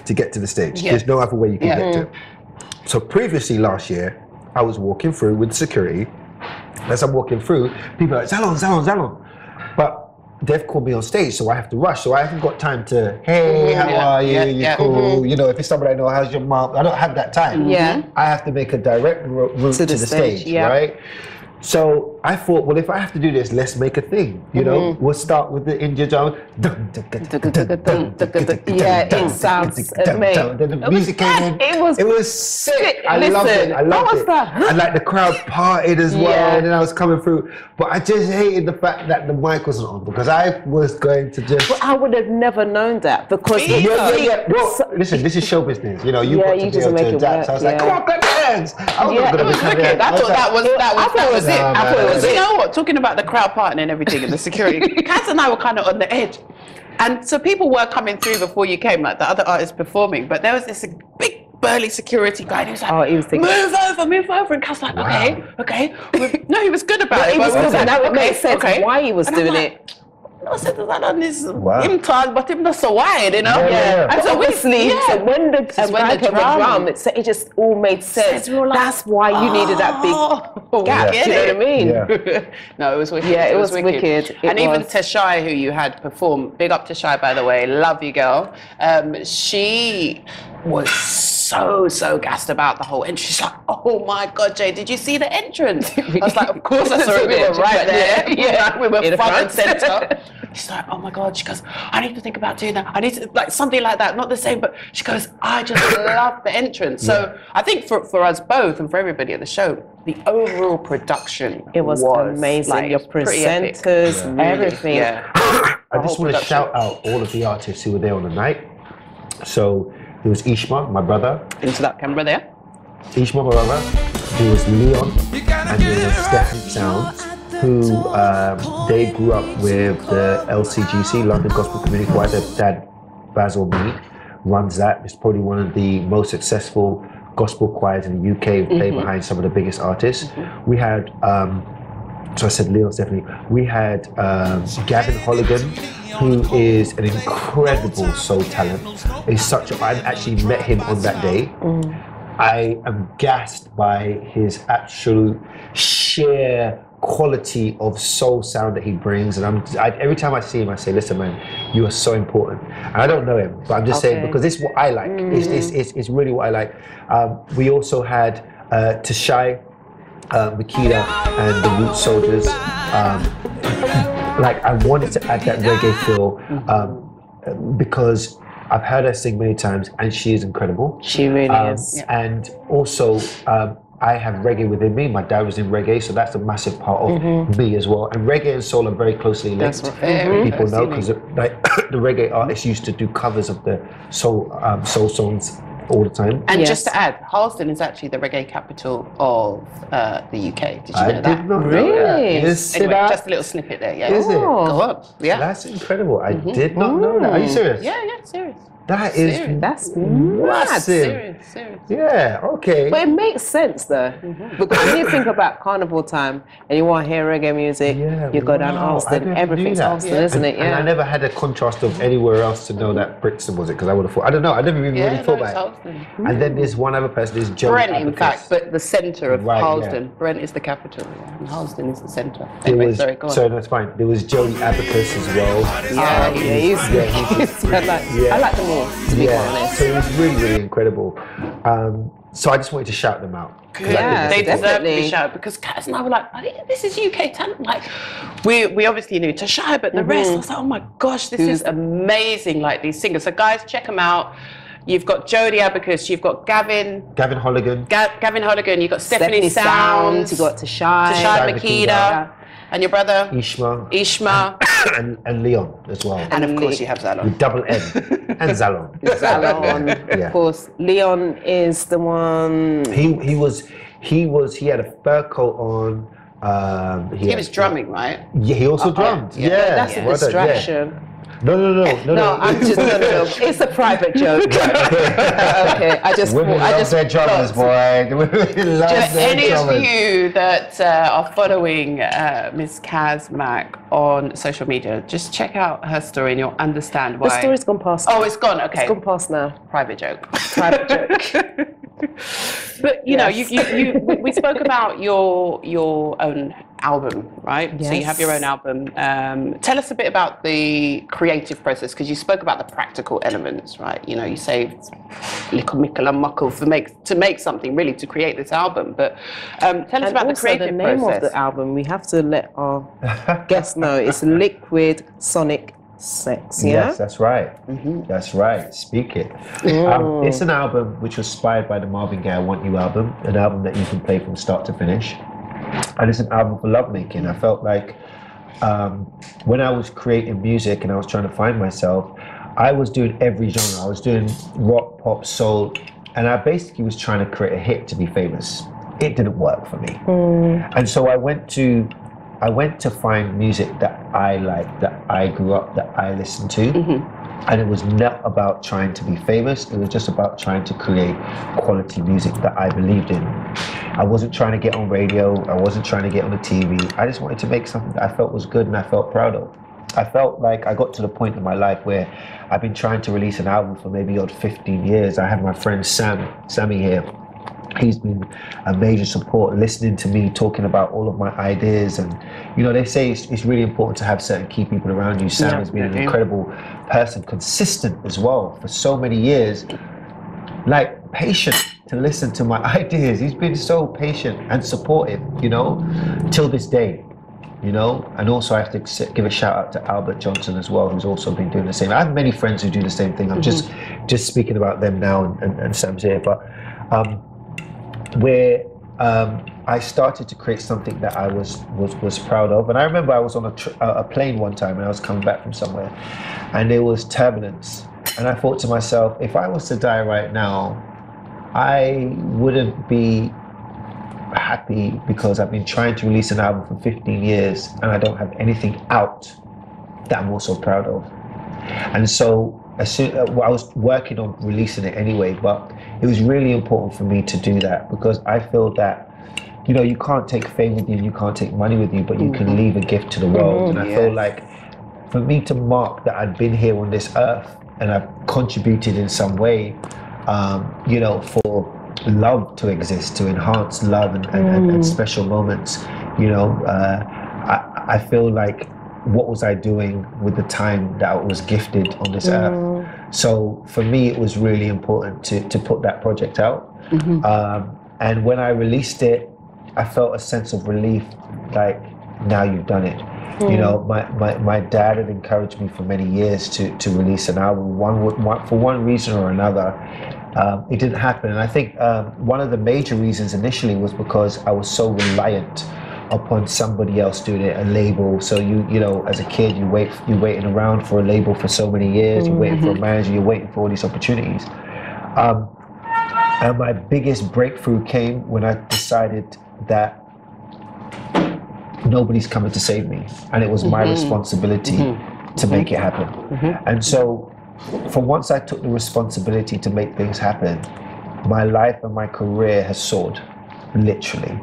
to get to the stage. There's no other way you can get to it. So previously last year, I was walking through with security. As I'm walking through, people are like, Zalon, Zalon, Zalon. But they've called me on stage, so I have to rush. So I haven't got time to, hey, how are you? You cool? You know, if it's somebody I know, how's your mom? I don't have that time. I have to make a direct route to the stage, right? So I thought, well, if I have to do this, let's make a thing. You know, we'll start with the Indian drum. Yeah, it sounds amazing. Then the music came in. It was sick. I loved it. I loved it. And like the crowd parted as well. And then I was coming through. But I just hated the fact that the mic wasn't on, because I was going to just. But I would have never known that, because Well, listen, this is show business. You know, you got to be able to adapt. So I was like, come on, clap your hands. I was going to be clapping hands. I thought that was it. I thought it was it. You it. know what? Talking about the crowd partying and everything and the security, Kaz and I were kind of on the edge. And so people were coming through before you came, like the other artists performing. But there was this big burly security guy, and he was like, he was thinking, move over. And Kaz like, okay. No, he was good about it. He was good. That would make sense why he was doing it. I said, Zalon is him tall, but him not so wide, you know? And so obviously, so when the guy came with drum, it just all made sense. That's why you needed that big gap. Do you know what I mean? No, it was wicked. Yeah, it was wicked. And even Teshai, who you had perform, big up Teshai, by the way, love you, girl. She was so gassed about the whole entrance. She's like, oh my God, Jay, did you see the entrance? I was like, of course I saw it. We were right there. We were front and center. She's like, oh my God. She goes, I need to think about doing that. I need to, like, something like that. Not the same, but she goes, I just love the entrance. So I think for us both and for everybody at the show, the overall production was amazing. Like, your presenters, everything. I just want to shout out all of the artists who were there on the night. So there was Ishma, my brother. Into that camera there. Ishma, my brother. There was Leon, and there was Stefan Sounds, who they grew up with the LCGC, London Gospel Community Choir. Their dad, Basil Mead, runs that. It's probably one of the most successful gospel choirs in the UK, play behind some of the biggest artists. We had, so I said Leon's definitely. We had Gavin Holligan, who is an incredible soul talent. I actually met him on that day. I am gassed by his absolute sheer quality of soul sound that he brings, and every time I see him, I say, "Listen, man, you are so important." And I don't know him, but I'm just saying, because this is what I like. It's really what I like. We also had Teshai, Makita, and the Root Soldiers. Like, I wanted to add that reggae feel because I've heard her sing many times, and she is incredible. She really is. And also, I have reggae within me. My dad was in reggae, so that's a massive part of me as well. And reggae and soul are very closely linked. That's what people know, because like, the reggae artists used to do covers of the soul songs all the time. And just to add, Harlesden is actually the reggae capital of the UK. Did you know that? I did not know Really? that. Anyway, just a little snippet there. Yeah. Is it? Go on. Yeah. That's incredible. I did not know that. Are you serious? Yeah, serious. That is That's massive. Serious. Yeah, okay. But it makes sense though, because when you think about carnival time and you want to hear reggae music, you go down Harlesden. Everything's Harlesden, isn't it? And I never had a contrast of anywhere else to know that Brixton was it, because I would have thought, I don't know, I never even really thought about it. And then there's one other person, there's Joey Brent, Abacus. in fact, but the centre of Harlesden. Brent is the capital, and Harlesden is the centre. Anyway, sorry, go on. So that's fine. There was Joey Abacus as well. I like them all, to be quite honest. So it was really, really incredible. So I just wanted to shout them out. Yeah, they deserve to definitely. be shouted, because Kaz and I were like, this is UK talent. Like, we obviously knew Tashai, but the rest, I was like, oh my gosh, this is amazing. Like, these singers. So guys, check them out. You've got Jodie Abacus, you've got Gavin Holligan. Gavin Holligan, you've got Stephanie Sounds, you've got Tashai Makeda, and your brother Ishma. and Leon as well. And of course you have Zalon. With double N. And Zalon. Zalon, Yeah. of course. Leon is the one. He had a fur coat on. He was drumming, right? Yeah, he also drummed. yeah. Yeah. That's a Well done, yeah. distraction. No. I'm just no. It's a private joke. Okay, Women love their drummers, boy. Women love their Any of drummers. you that are following Ms. Kaz Mack on social media, just check out her story and you'll understand why. The story's gone past. Oh, it's gone. Okay. It's gone past now. Private joke. Private joke. But you know, we spoke about your own album, right? So you have your own album. Tell us a bit about the creative process, because you spoke about the practical elements, right? You know, you saved little mickle and muckle to make something, really, to create this album. But tell us about the creative the name process. of the album. We have to let our guests know it's Liquid Sonic Sex. Yeah. Yes, that's right. That's right. Speak it. It's an album which was inspired by the Marvin Gaye I Want You album, an album that you can play from start to finish. And it's an album for lovemaking. I felt like when I was creating music and I was trying to find myself, I was doing every genre. I was doing rock, pop, soul, and I basically was trying to create a hit to be famous. It didn't work for me. And so I went to find music that I liked, that I grew up, that I listened to. And it was not about trying to be famous. It was just about trying to create quality music that I believed in. I wasn't trying to get on radio. I wasn't trying to get on the TV. I just wanted to make something that I felt was good and I felt proud of. I felt like I got to the point in my life where I've been trying to release an album for maybe 15 years. I had my friend Sammy here. He's been a major support, listening to me, talking about all of my ideas. And, you know, they say it's really important to have certain key people around you. Sam has been an incredible person, consistent as well for so many years, like patient to listen to my ideas. He's been so patient and supportive, you know, till this day, you know. And also I have to give a shout out to Albert Johnson as well, who's also been doing the same. I have many friends who do the same thing. I'm just speaking about them now, and Sam's here. But where I started to create something that I was proud of. And I remember I was on a plane one time and I was coming back from somewhere and there was turbulence. And I thought to myself, if I was to die right now, I wouldn't be happy, because I've been trying to release an album for 15 years and I don't have anything out that I'm also proud of. And so I was working on releasing it anyway, but it was really important for me to do that, because I feel that, you know, you can't take fame with you and you can't take money with you, but you can leave a gift to the world. And I feel like for me to mark that I'd been here on this earth and I've contributed in some way, you know, for love to exist, to enhance love and special moments, you know, I feel like, what was I doing with the time that I was gifted on this earth? So for me, it was really important to put that project out. And when I released it, I felt a sense of relief, like, now you've done it. You know, my dad had encouraged me for many years to release an album. For one reason or another, it didn't happen. And I think one of the major reasons initially was because I was so reliant upon somebody else doing it, a label. So you know, as a kid, you're waiting around for a label for so many years. You're waiting for a manager. You're waiting for all these opportunities. And my biggest breakthrough came when I decided that nobody's coming to save me, and it was my responsibility to make it happen. And so, for once I took the responsibility to make things happen, my life and my career has soared, literally.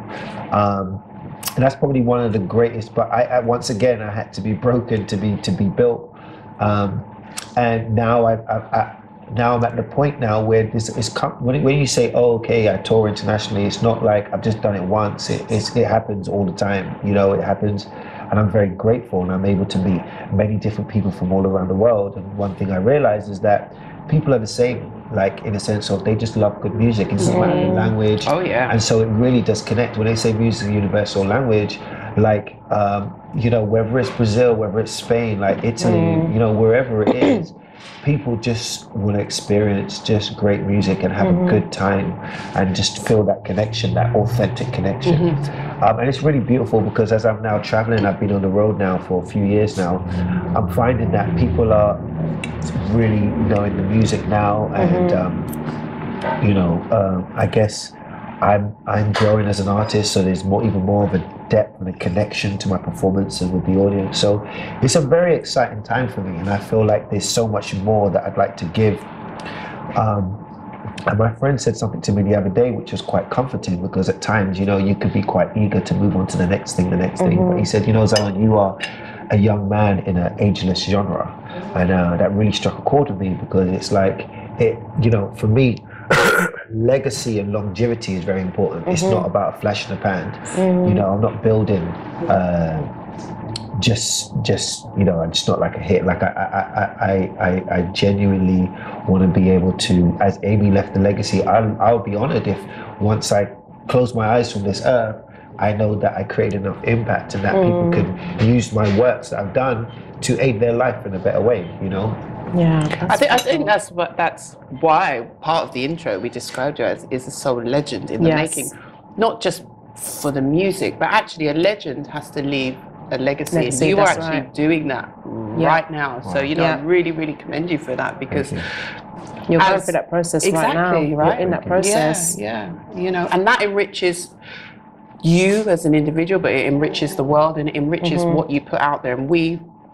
And that's probably one of the greatest. But once again, I had to be broken to be built. And now I'm at the point now where when you say, oh, okay, I tour internationally, it's not like I've just done it once. It happens all the time. You know, it happens. And I'm very grateful, and I'm able to meet many different people from all around the world. And one thing I realized is that people are the same. like in a sense of they just love good music. It doesn't matter the language. Oh yeah. And so it really does connect. When they say music is a universal language, like you know, whether it's Brazil, whether it's Spain, like Italy, you know, wherever it is, people just want to experience just great music and have a good time and just feel that connection, that authentic connection. And it's really beautiful because as I'm now traveling, I've been on the road now for a few years now, I'm finding that people are really knowing the music now, and you know, I guess I'm growing as an artist, so there's even more of a depth and a connection to my performance and with the audience. So it's a very exciting time for me, and I feel like there's so much more that I'd like to give. And my friend said something to me the other day, which was quite comforting, because at times, you know, you could be quite eager to move on to the next thing. But he said, you know, Zalon, you are a young man in an ageless genre, and that really struck a chord with me, because it's like, you know, for me, legacy and longevity is very important. It's not about a flash in the pan. You know, I'm not building just you know, I'm just not like a hit. Like I genuinely want to be able to, as Amy left the legacy, I'll be honored if once I close my eyes from this earth, I know that I create enough impact and that people can use my works that I've done to aid their life in a better way, you know? Yeah, I think that's why part of the intro we described you as is a soul legend in the making, not just for the music, but actually a legend has to leave a legacy. And you are actually doing that right now. Wow. So you know, I really commend you for that, because you're going through that process right now. Right? You're in that process. Yeah, you know, and that enriches you as an individual, but it enriches the world and it enriches what you put out there. And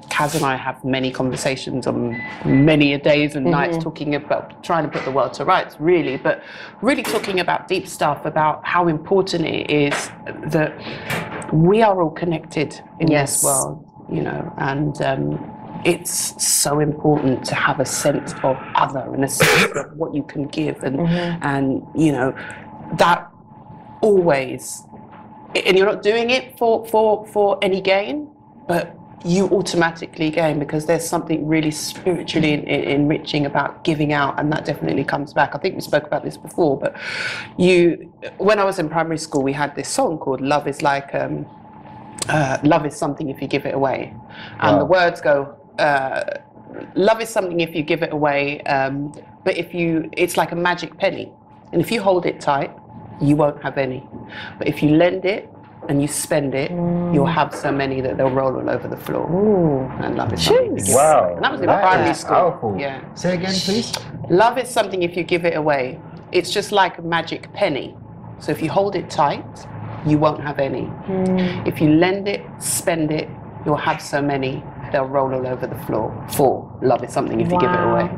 Kaz and I have many conversations on many a days and nights talking about trying to put the world to rights, really, but really talking about deep stuff, about how important it is that we are all connected in this world, you know, and it's so important to have a sense of other and a sense of what you can give, and you know, that always, and you're not doing it for any gain, but you automatically gain, because there's something really spiritually enriching about giving out, and that definitely comes back. I think we spoke about this before, but when I was in primary school, we had this song called "Love is like love is something if you give it away," and the words go, "Love is something if you give it away, but it's like a magic penny, and if you hold it tight, you won't have any, but if you lend it and you spend it, you'll have so many that they'll roll all over the floor." And love is something. Wow. And that was in primary school. Powerful. Yeah. Say again, please. Love is something if you give it away. It's just like a magic penny. So if you hold it tight, you won't have any. If you lend it, spend it, you'll have so many, they'll roll all over the floor. Love is something if you give it away.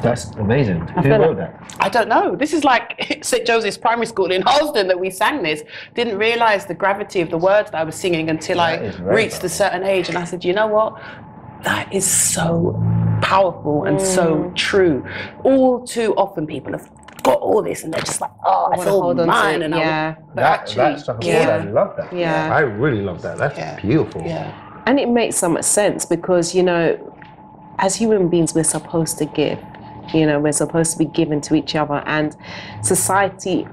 That's amazing. Who wrote that? I don't know. This is like St. Joseph's Primary School in Halsden that we sang this. Didn't realise the gravity of the words that I was singing until I reached a certain age. And I said, you know what? That is so powerful and so true. All too often people have got all this and they're just like, oh, it's all mine. And that's I love that. Yeah. I really love that. That's beautiful. Yeah. And it makes so much sense, because, you know, as human beings, we're supposed to give. You know, we're supposed to be given to each other, and society,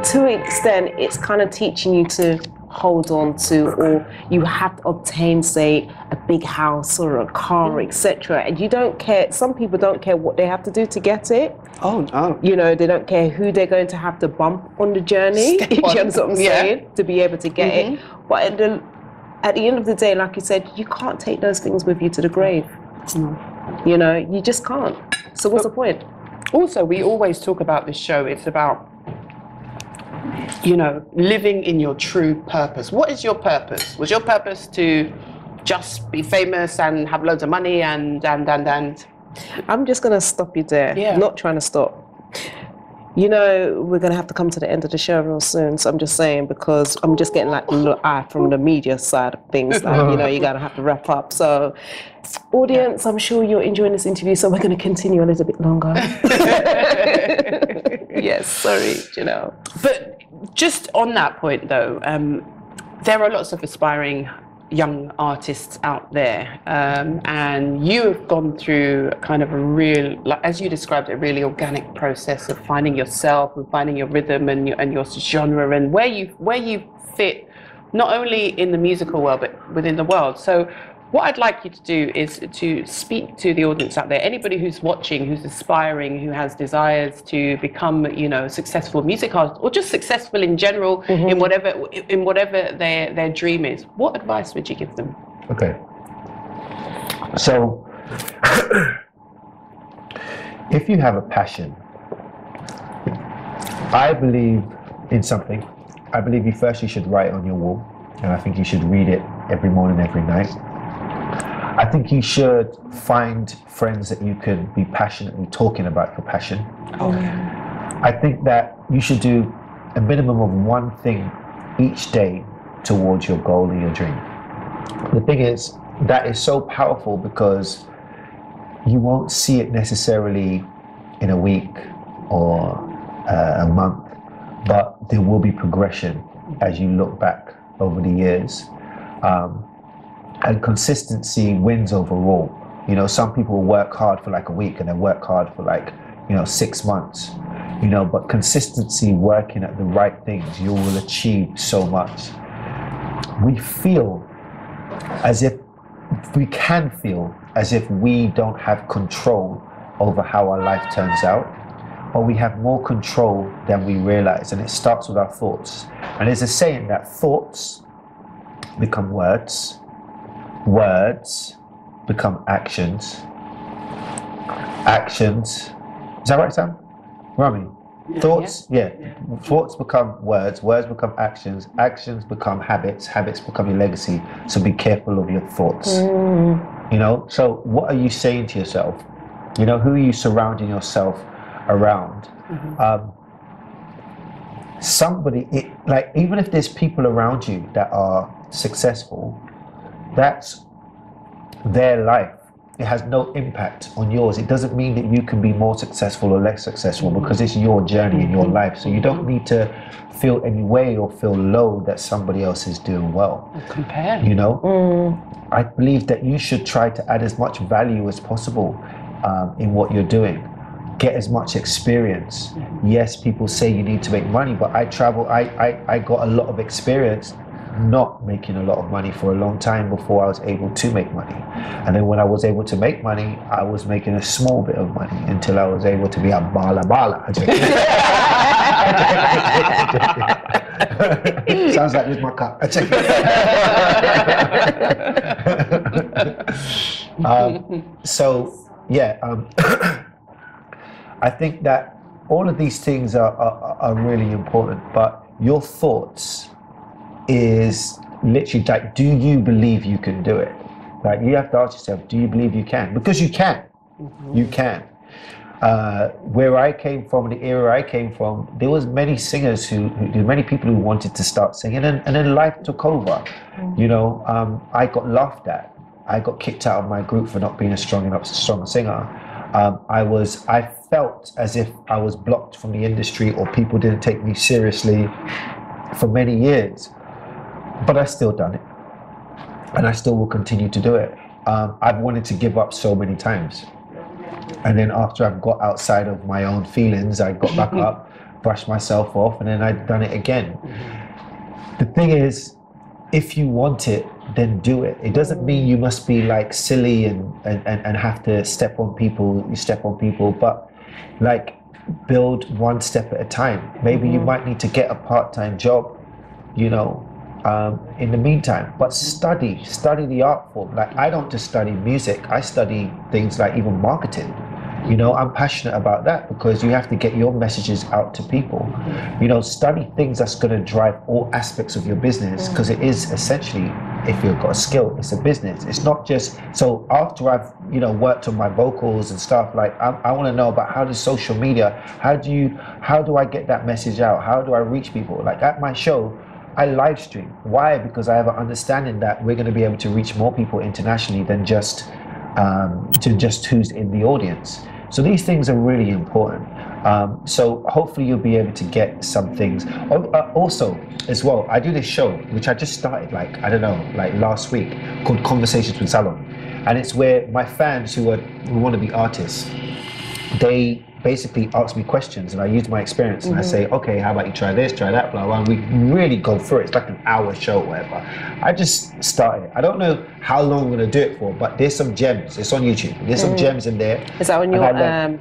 to an extent, it's kind of teaching you to hold on to, or you have to obtain, say, a big house or a car, etc. And you don't care. Some people don't care what they have to do to get it. Oh no! You know, they don't care who they're going to have to bump on the journey. Do you understand what I'm saying? To be able to get it. But at the end of the day, like you said, you can't take those things with you to the grave. You know, you just can't. So what's the point? Also, we always talk about this show, it's about, you know, living in your true purpose. What is your purpose? Was your purpose to just be famous and have loads of money and? I'm just going to stop you there. Yeah. Not trying to stop. You know, we're going to have to come to the end of the show real soon. So I'm just saying, because I'm just getting like a little eye from the media side of things. Like, you know, you're going to have to wrap up. So audience, I'm sure you're enjoying this interview. So we're going to continue a little bit longer. Yes, sorry, you know. But just on that point though, there are lots of aspiring young artists out there, and you have gone through kind of a real, like, as you described, a really organic process of finding yourself and finding your rhythm and your genre and where you fit, not only in the musical world but within the world. So what I'd like you to do is to speak to the audience out there, anybody who's watching, who's aspiring, who has desires to become, you know, successful music artists, or just successful in general, in whatever their dream is. What advice would you give them? Okay. So, if you have a passion, I believe in something. I believe you should write it on your wall, and I think you should read it every morning, every night. I think you should find friends that you can be passionately talking about your passion. I think that you should do a minimum of one thing each day towards your goal or your dream. The thing is, that is so powerful because you won't see it necessarily in a week or a month, but there will be progression as you look back over the years. And consistency wins overall. You know, some people work hard for like a week and then work hard for like, 6 months, but consistency, working at the right things, you will achieve so much. We feel as if we don't have control over how our life turns out, or we have more control than we realize, and it starts with our thoughts. And there's a saying that thoughts become words, words become actions, actions, is that right, Sam? Rami? Thoughts, thoughts become words, words become actions, actions become habits, habits become your legacy. So be careful of your thoughts. So what are you saying to yourself? Who are you surrounding yourself around? Even if there's people around you that are successful, that's their life. It has no impact on yours. It doesn't mean that you can be more successful or less successful because it's your journey in your life. So you don't need to feel any way or feel low that somebody else is doing well. Compare. I believe that you should try to add as much value as possible in what you're doing. Get as much experience. Yes, people say you need to make money, but I got a lot of experience not making a lot of money for a long time before I was able to make money. And then when I was able to make money, I was making a small bit of money until I was able to be a bala. Sounds like with my cup. I think that all of these things are really important, but your thoughts is literally like, do you believe you can do it? Like, you have to ask yourself, do you believe you can? Because you can. You can. Where I came from, the era I came from, there was many singers many people who wanted to start singing, and then life took over. I got laughed at. I got kicked out of my group for not being a strong singer. I felt as if I was blocked from the industry, or people didn't take me seriously for many years. But I still done it, and I still will continue to do it. I've wanted to give up so many times, and then after I've got outside of my own feelings, I got back up, brushed myself off, and then I've done it again. The thing is, if you want it, then do it. It doesn't mean you must be like silly and have to step on people. You step on people, but like, build one step at a time. Maybe you might need to get a part-time job, in the meantime, but study the art form. Like, I don't just study music, I study things like even marketing. I'm passionate about that because you have to get your messages out to people. Study things that's going to drive all aspects of your business, because it is essentially, if you've got a skill, it's a business. It's not just, so after I've worked on my vocals and stuff, like, I want to know about how does social media, how do I get that message out? How do I reach people? Like, at my show, I live stream. Why? Because I have an understanding that we're going to be able to reach more people internationally than just who's in the audience. So these things are really important. So hopefully you'll be able to get some things. Also, as well, I do this show which I just started, like I don't know, like last week, called Conversations with Zalon, and it's where my fans who want to be artists, they basically ask me questions, and I use my experience, and I say, okay, how about you try this, try that, blah blah. And we really go through it. It's like an hour show, or whatever. I just started. I don't know how long I'm gonna do it for, but there's some gems. It's on YouTube. There's some gems in there. Is that on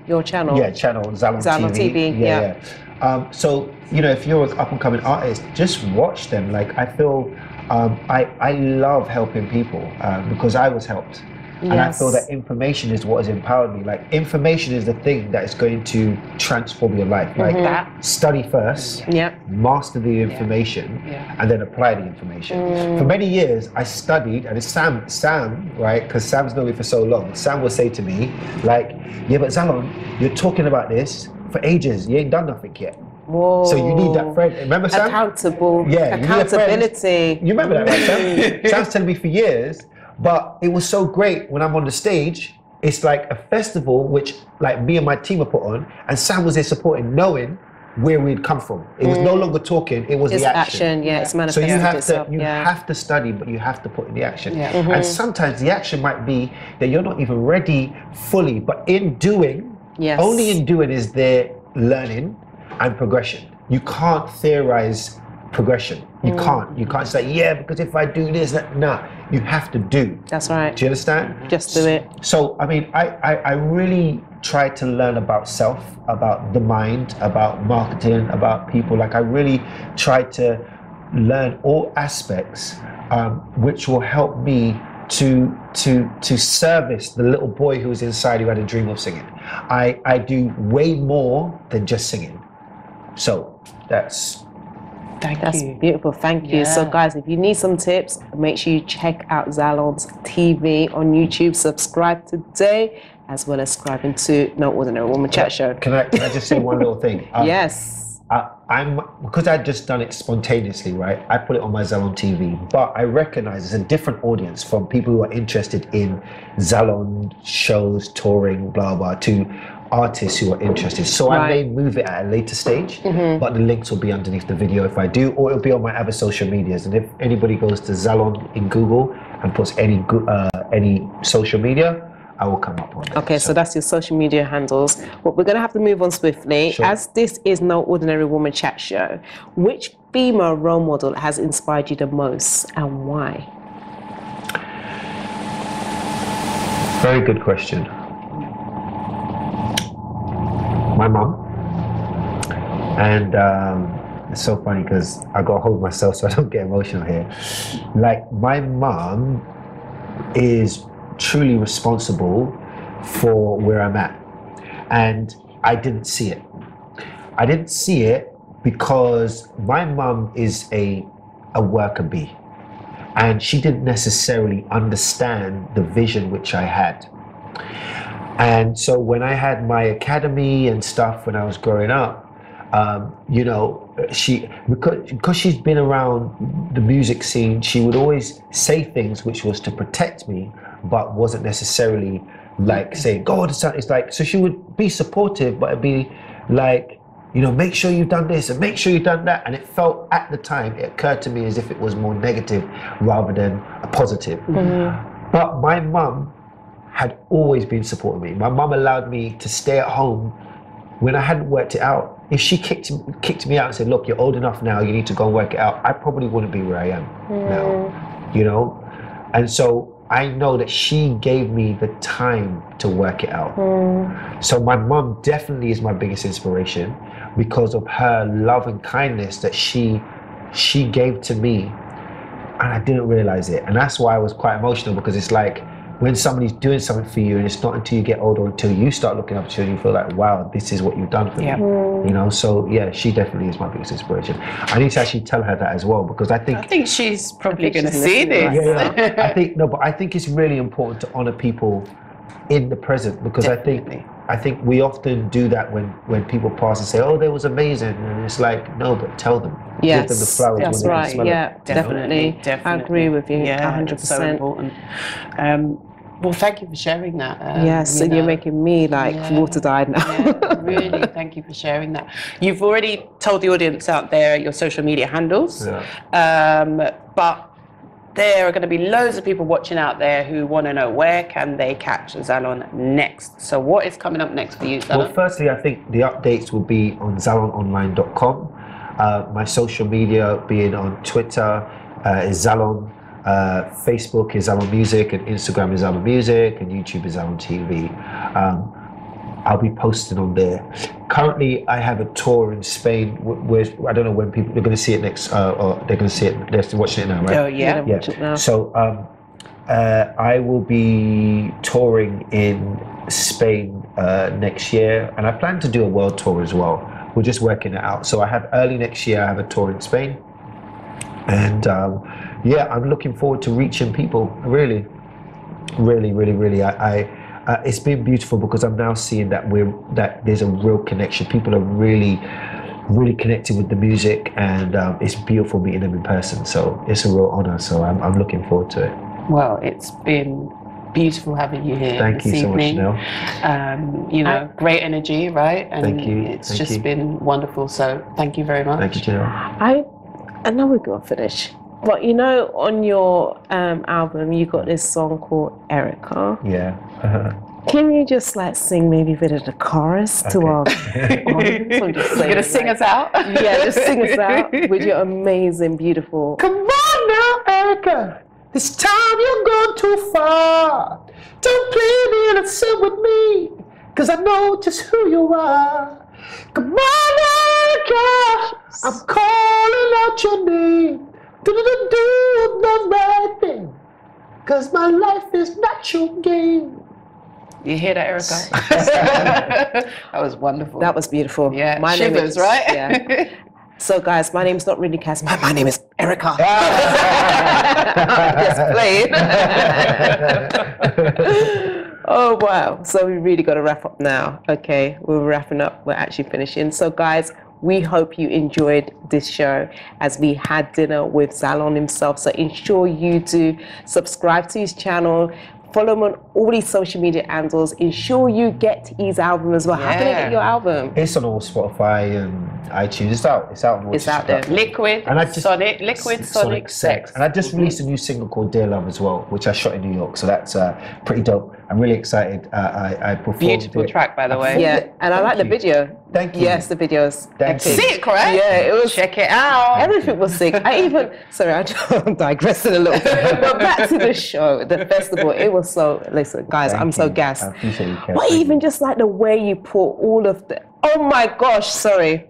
your channel? Yeah, channel ZalonTv. Yeah. So you know, if you're an up and coming artist, just watch them. Like I feel, I love helping people because I was helped. And I feel that information is what has empowered me. Like information is the thing that is going to transform your life. Like study first, master the information, and then apply the information. For many years, I studied, and it's Sam, right? Because Sam's known me for so long. Sam will say to me, like, yeah, but Zalon, you're talking about this for ages. You ain't done nothing yet. Whoa. So you need that friend. Remember Sam? Accountable. Yeah. Accountability. You remember that, right, Sam? Sam's telling me for years. But it was so great when I'm on the stage. It's like a festival which like me and my team are put on, and Sam was there supporting, knowing where we'd come from. It was no longer talking, it was the action. It's manifesting. So you have itself. to have to study, but you have to put in the action. And sometimes the action might be that you're not even ready fully, but in doing, only in doing is there learning and progression. You can't theorize progression. You can't say, yeah, because if I do this, that, nah. You have to do. That's right. Do you understand? Just do it. So, I mean, I really try to learn about self, about the mind, about marketing, about people. Like, I really try to learn all aspects which will help me to service the little boy who's inside who had a dream of singing. I do way more than just singing. So, that's beautiful. Thank you. So guys, if you need some tips, make sure you check out ZalonTv on YouTube. Subscribe today, as well as subscribing to No Ordinary Woman Chat Show. Can I just say one little thing? Yes. Because I'd just done it spontaneously, right? I put it on my ZalonTv, but I recognize there's a different audience from people who are interested in Zalon shows, touring, blah blah, to artists who are interested. So I may move it at a later stage, but the links will be underneath the video if I do, or it'll be on my other social medias. And if anybody goes to Zalon in Google and puts any social media, I will come up on it. Okay, so that's your social media handles. But we're going to have to move on swiftly. Sure. As this is No Ordinary Woman Chat Show, which female role model has inspired you the most, and why? Very good question. My mom. And it's so funny because I got to hold myself so I don't get emotional here. Like, my mom is truly responsible for where I'm at, and I didn't see it. I didn't see it because my mom is a worker bee, and she didn't necessarily understand the vision which I had. And so when I had my academy and stuff when I was growing up, you know, because she's been around the music scene, she would always say things which was to protect me, but wasn't necessarily like saying, go on, it's like, so she would be supportive, but it'd be like, you know, make sure you've done this and make sure you've done that. And it felt at the time, it occurred to me as if it was more negative rather than a positive. But my mum had always been supporting me. My mum allowed me to stay at home when I hadn't worked it out. If she kicked me out and said, look, you're old enough now, you need to go and work it out, I probably wouldn't be where I am now, you know? And so I know that she gave me the time to work it out. So my mum definitely is my biggest inspiration because of her love and kindness that she gave to me, and I didn't realize it. And that's why I was quite emotional, because it's like, when somebody's doing something for you, and it's not until you get older, until you start looking up to you, and you feel like, wow, this is what you've done for me. You know, so yeah, she definitely is my biggest inspiration. I need to actually tell her that as well, because I think she's probably going to see this. I think it's really important to honor people in the present, because I think we often do that when people pass and say, oh, that was amazing, and it's like, no, but tell them. Yes, give them the flowers that's when they smell yeah, it. Definitely. I agree with you, 100%. It's so important. Well, thank you for sharing that. Yes, and you're making me like water-dyed now. Really, thank you for sharing that. You've already told the audience out there your social media handles, but there are going to be loads of people watching out there who want to know where can they catch Zalon next. So what is coming up next for you, Zalon? Well, firstly, I think the updates will be on ZalonOnline.com. My social media being on Twitter is Zalon. Facebook is Zalon Music, and Instagram is Zalon Music, and YouTube is ZalonTV. I'll be posting on there. Currently, I have a tour in Spain. Where I don't know when people are going to see it next, or they're going to see it. They're watching it now, right? Oh yeah. Watch it now. So I will be touring in Spain next year, and I plan to do a world tour as well. We're just working it out. So I have early next year. I have a tour in Spain, and I'm looking forward to reaching people. Really. It's been beautiful because I'm now seeing that there's a real connection. People are really connected with the music, and it's beautiful meeting them in person. So it's a real honor. So I'm looking forward to it. Well, it's been beautiful having you here. Thank you so much, Janelle. Great energy, right? And thank you. It's just been wonderful. So thank you very much. Thank you, Janelle. I know we're gonna finish, but on your album, you got this song called Erica. Yeah. Can you just sing maybe a bit of the chorus to our audience? I'm just saying, You're gonna sing us out? Yeah, just sing us out with your amazing, beautiful. Come on now, Erica. This time you're gone too far. Don't play the innocent with me, 'cause I know just who you are. Come on, Erica. I'm calling out your name. Do the right thing, 'cause my life is not your game. You hear that, Erica? That was wonderful. That was beautiful. Yeah, my shivers, name is, right? Yeah. So, guys, my name's not really Cass. My name is Erica. Just playing. Oh, wow. So we really got to wrap up now. Okay, we're wrapping up. We're actually finishing. So, guys, we hope you enjoyed this show as we had dinner with Zalon himself. So ensure you do subscribe to his channel. Follow him on all these social media handles. Ensure you get his album as well. How can I get your album? It's on all Spotify and iTunes. It's out. It's out. It's out there. Liquid Sonic Sex. And I just released a new single called Dear Love as well, which I shot in New York. So that's pretty dope. I'm really excited. I performed. Beautiful track, by the way. Yeah, and I like the video. Thank you. Yes, the video's epic. Sick, right? Yeah, it was. Check it out. Everything was sick. I'm digressing a little bit. But back to the show, the festival. It was so. Listen, guys, I'm so gassed. I appreciate you, Kev. But even just the way you put all of the. Oh my gosh! Sorry.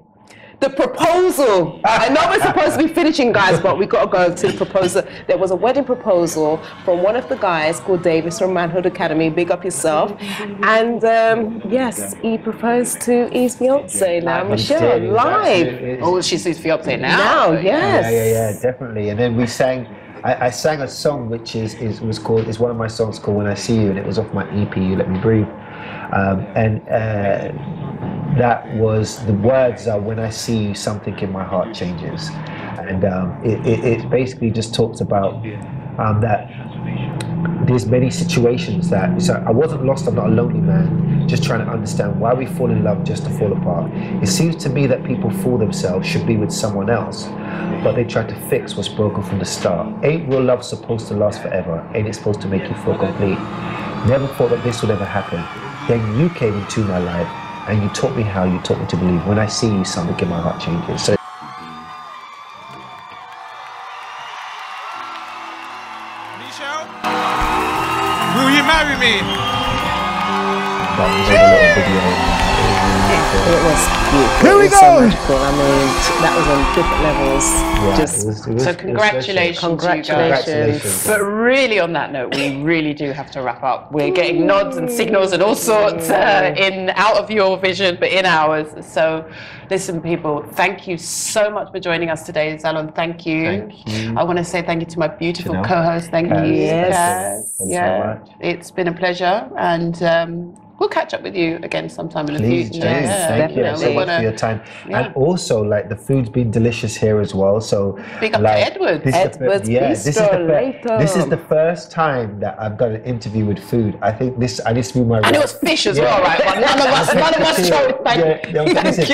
The proposal. I know we're supposed to be finishing, guys, but we got to go to the proposal. There was a wedding proposal from one of the guys called Davis from Manhood Academy. Big up yourself. And yes, he proposed to his fiance now, Michelle, live. Oh, she's his fiance now. Now, yes. Yeah, definitely. And then we sang. I sang a song which is one of my songs called When I See You, and it was off my EP, You Let Me Breathe. That was, the words are, when I see you, something in my heart changes. And it basically just talks about that there's many situations that, so I wasn't lost, I'm not a lonely man, just trying to understand why we fall in love just to fall apart. It seems to me that people fool themselves, should be with someone else, but they try to fix what's broken from the start. Ain't real love supposed to last forever? Ain't it supposed to make you feel complete? Never thought that this would ever happen. Then you came into my life, and you taught me how, you taught me to believe. When I see you, something in my heart changes. So Michelle, will you marry me? that was a little video. It was beautiful. Here we It was go. So magical. I mean, that was on different levels. Yeah, So congratulations, Congratulations. you guys. But really, on that note, we really do have to wrap up. We're getting nods and signals and all sorts out of your vision, but in ours. So listen, people, thank you so much for joining us today. Zalon, thank you. Thank you. I want to say thank you to my beautiful Janelle. co-host. Thank Kaz. you. Yes. Kaz. Thanks so Yeah, much. it's been a pleasure. And we'll catch up with you again sometime in the Please, future. James, thank you so much for your time. Yeah. And also, like, the food's been delicious here as well. So, Big up to like, Edwards. Edwards Bistro, this is the first time that I've done an interview with food. I think I need to be my. And it was fish as well, right? But none of us showed. Thank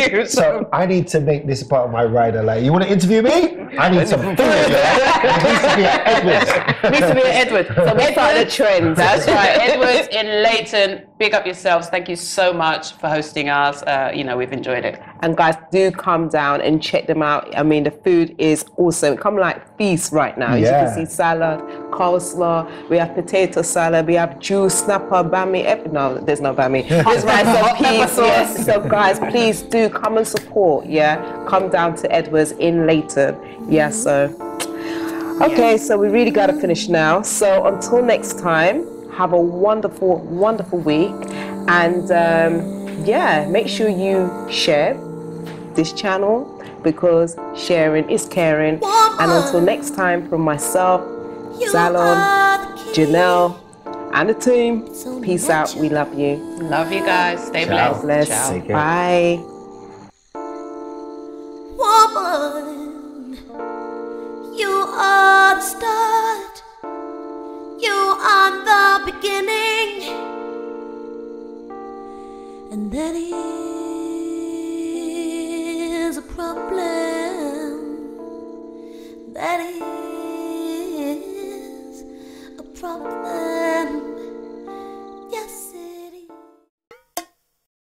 you. So I need to make this part of my rider. Like, you want to interview me? I need some food. It needs to be at Edwards. Needs to be at Edwards. So we started the trend. That's right. Edwards in Leighton. Big up yourselves. Thank you so much for hosting us. We've enjoyed it. And guys, do come down and check them out. I mean, the food is awesome. Come like feast right now. As you can see, salad, coleslaw. We have potato salad. We have juice, snapper, bami. No, there's no bami. There's rice and peas. Yes. So guys, please do come and support. Yeah, come down to Edwards in Leighton. Yeah. So okay, so we really got to finish now. So until next time, have a wonderful, wonderful week. And make sure you share this channel because sharing is caring. And until next time, from myself, Zalon, Janelle, and the team, peace out. We love you. Love you guys. Stay blessed. Ciao. Bye. Woman, you are the start. You are the beginning. And that is a problem. That is a problem.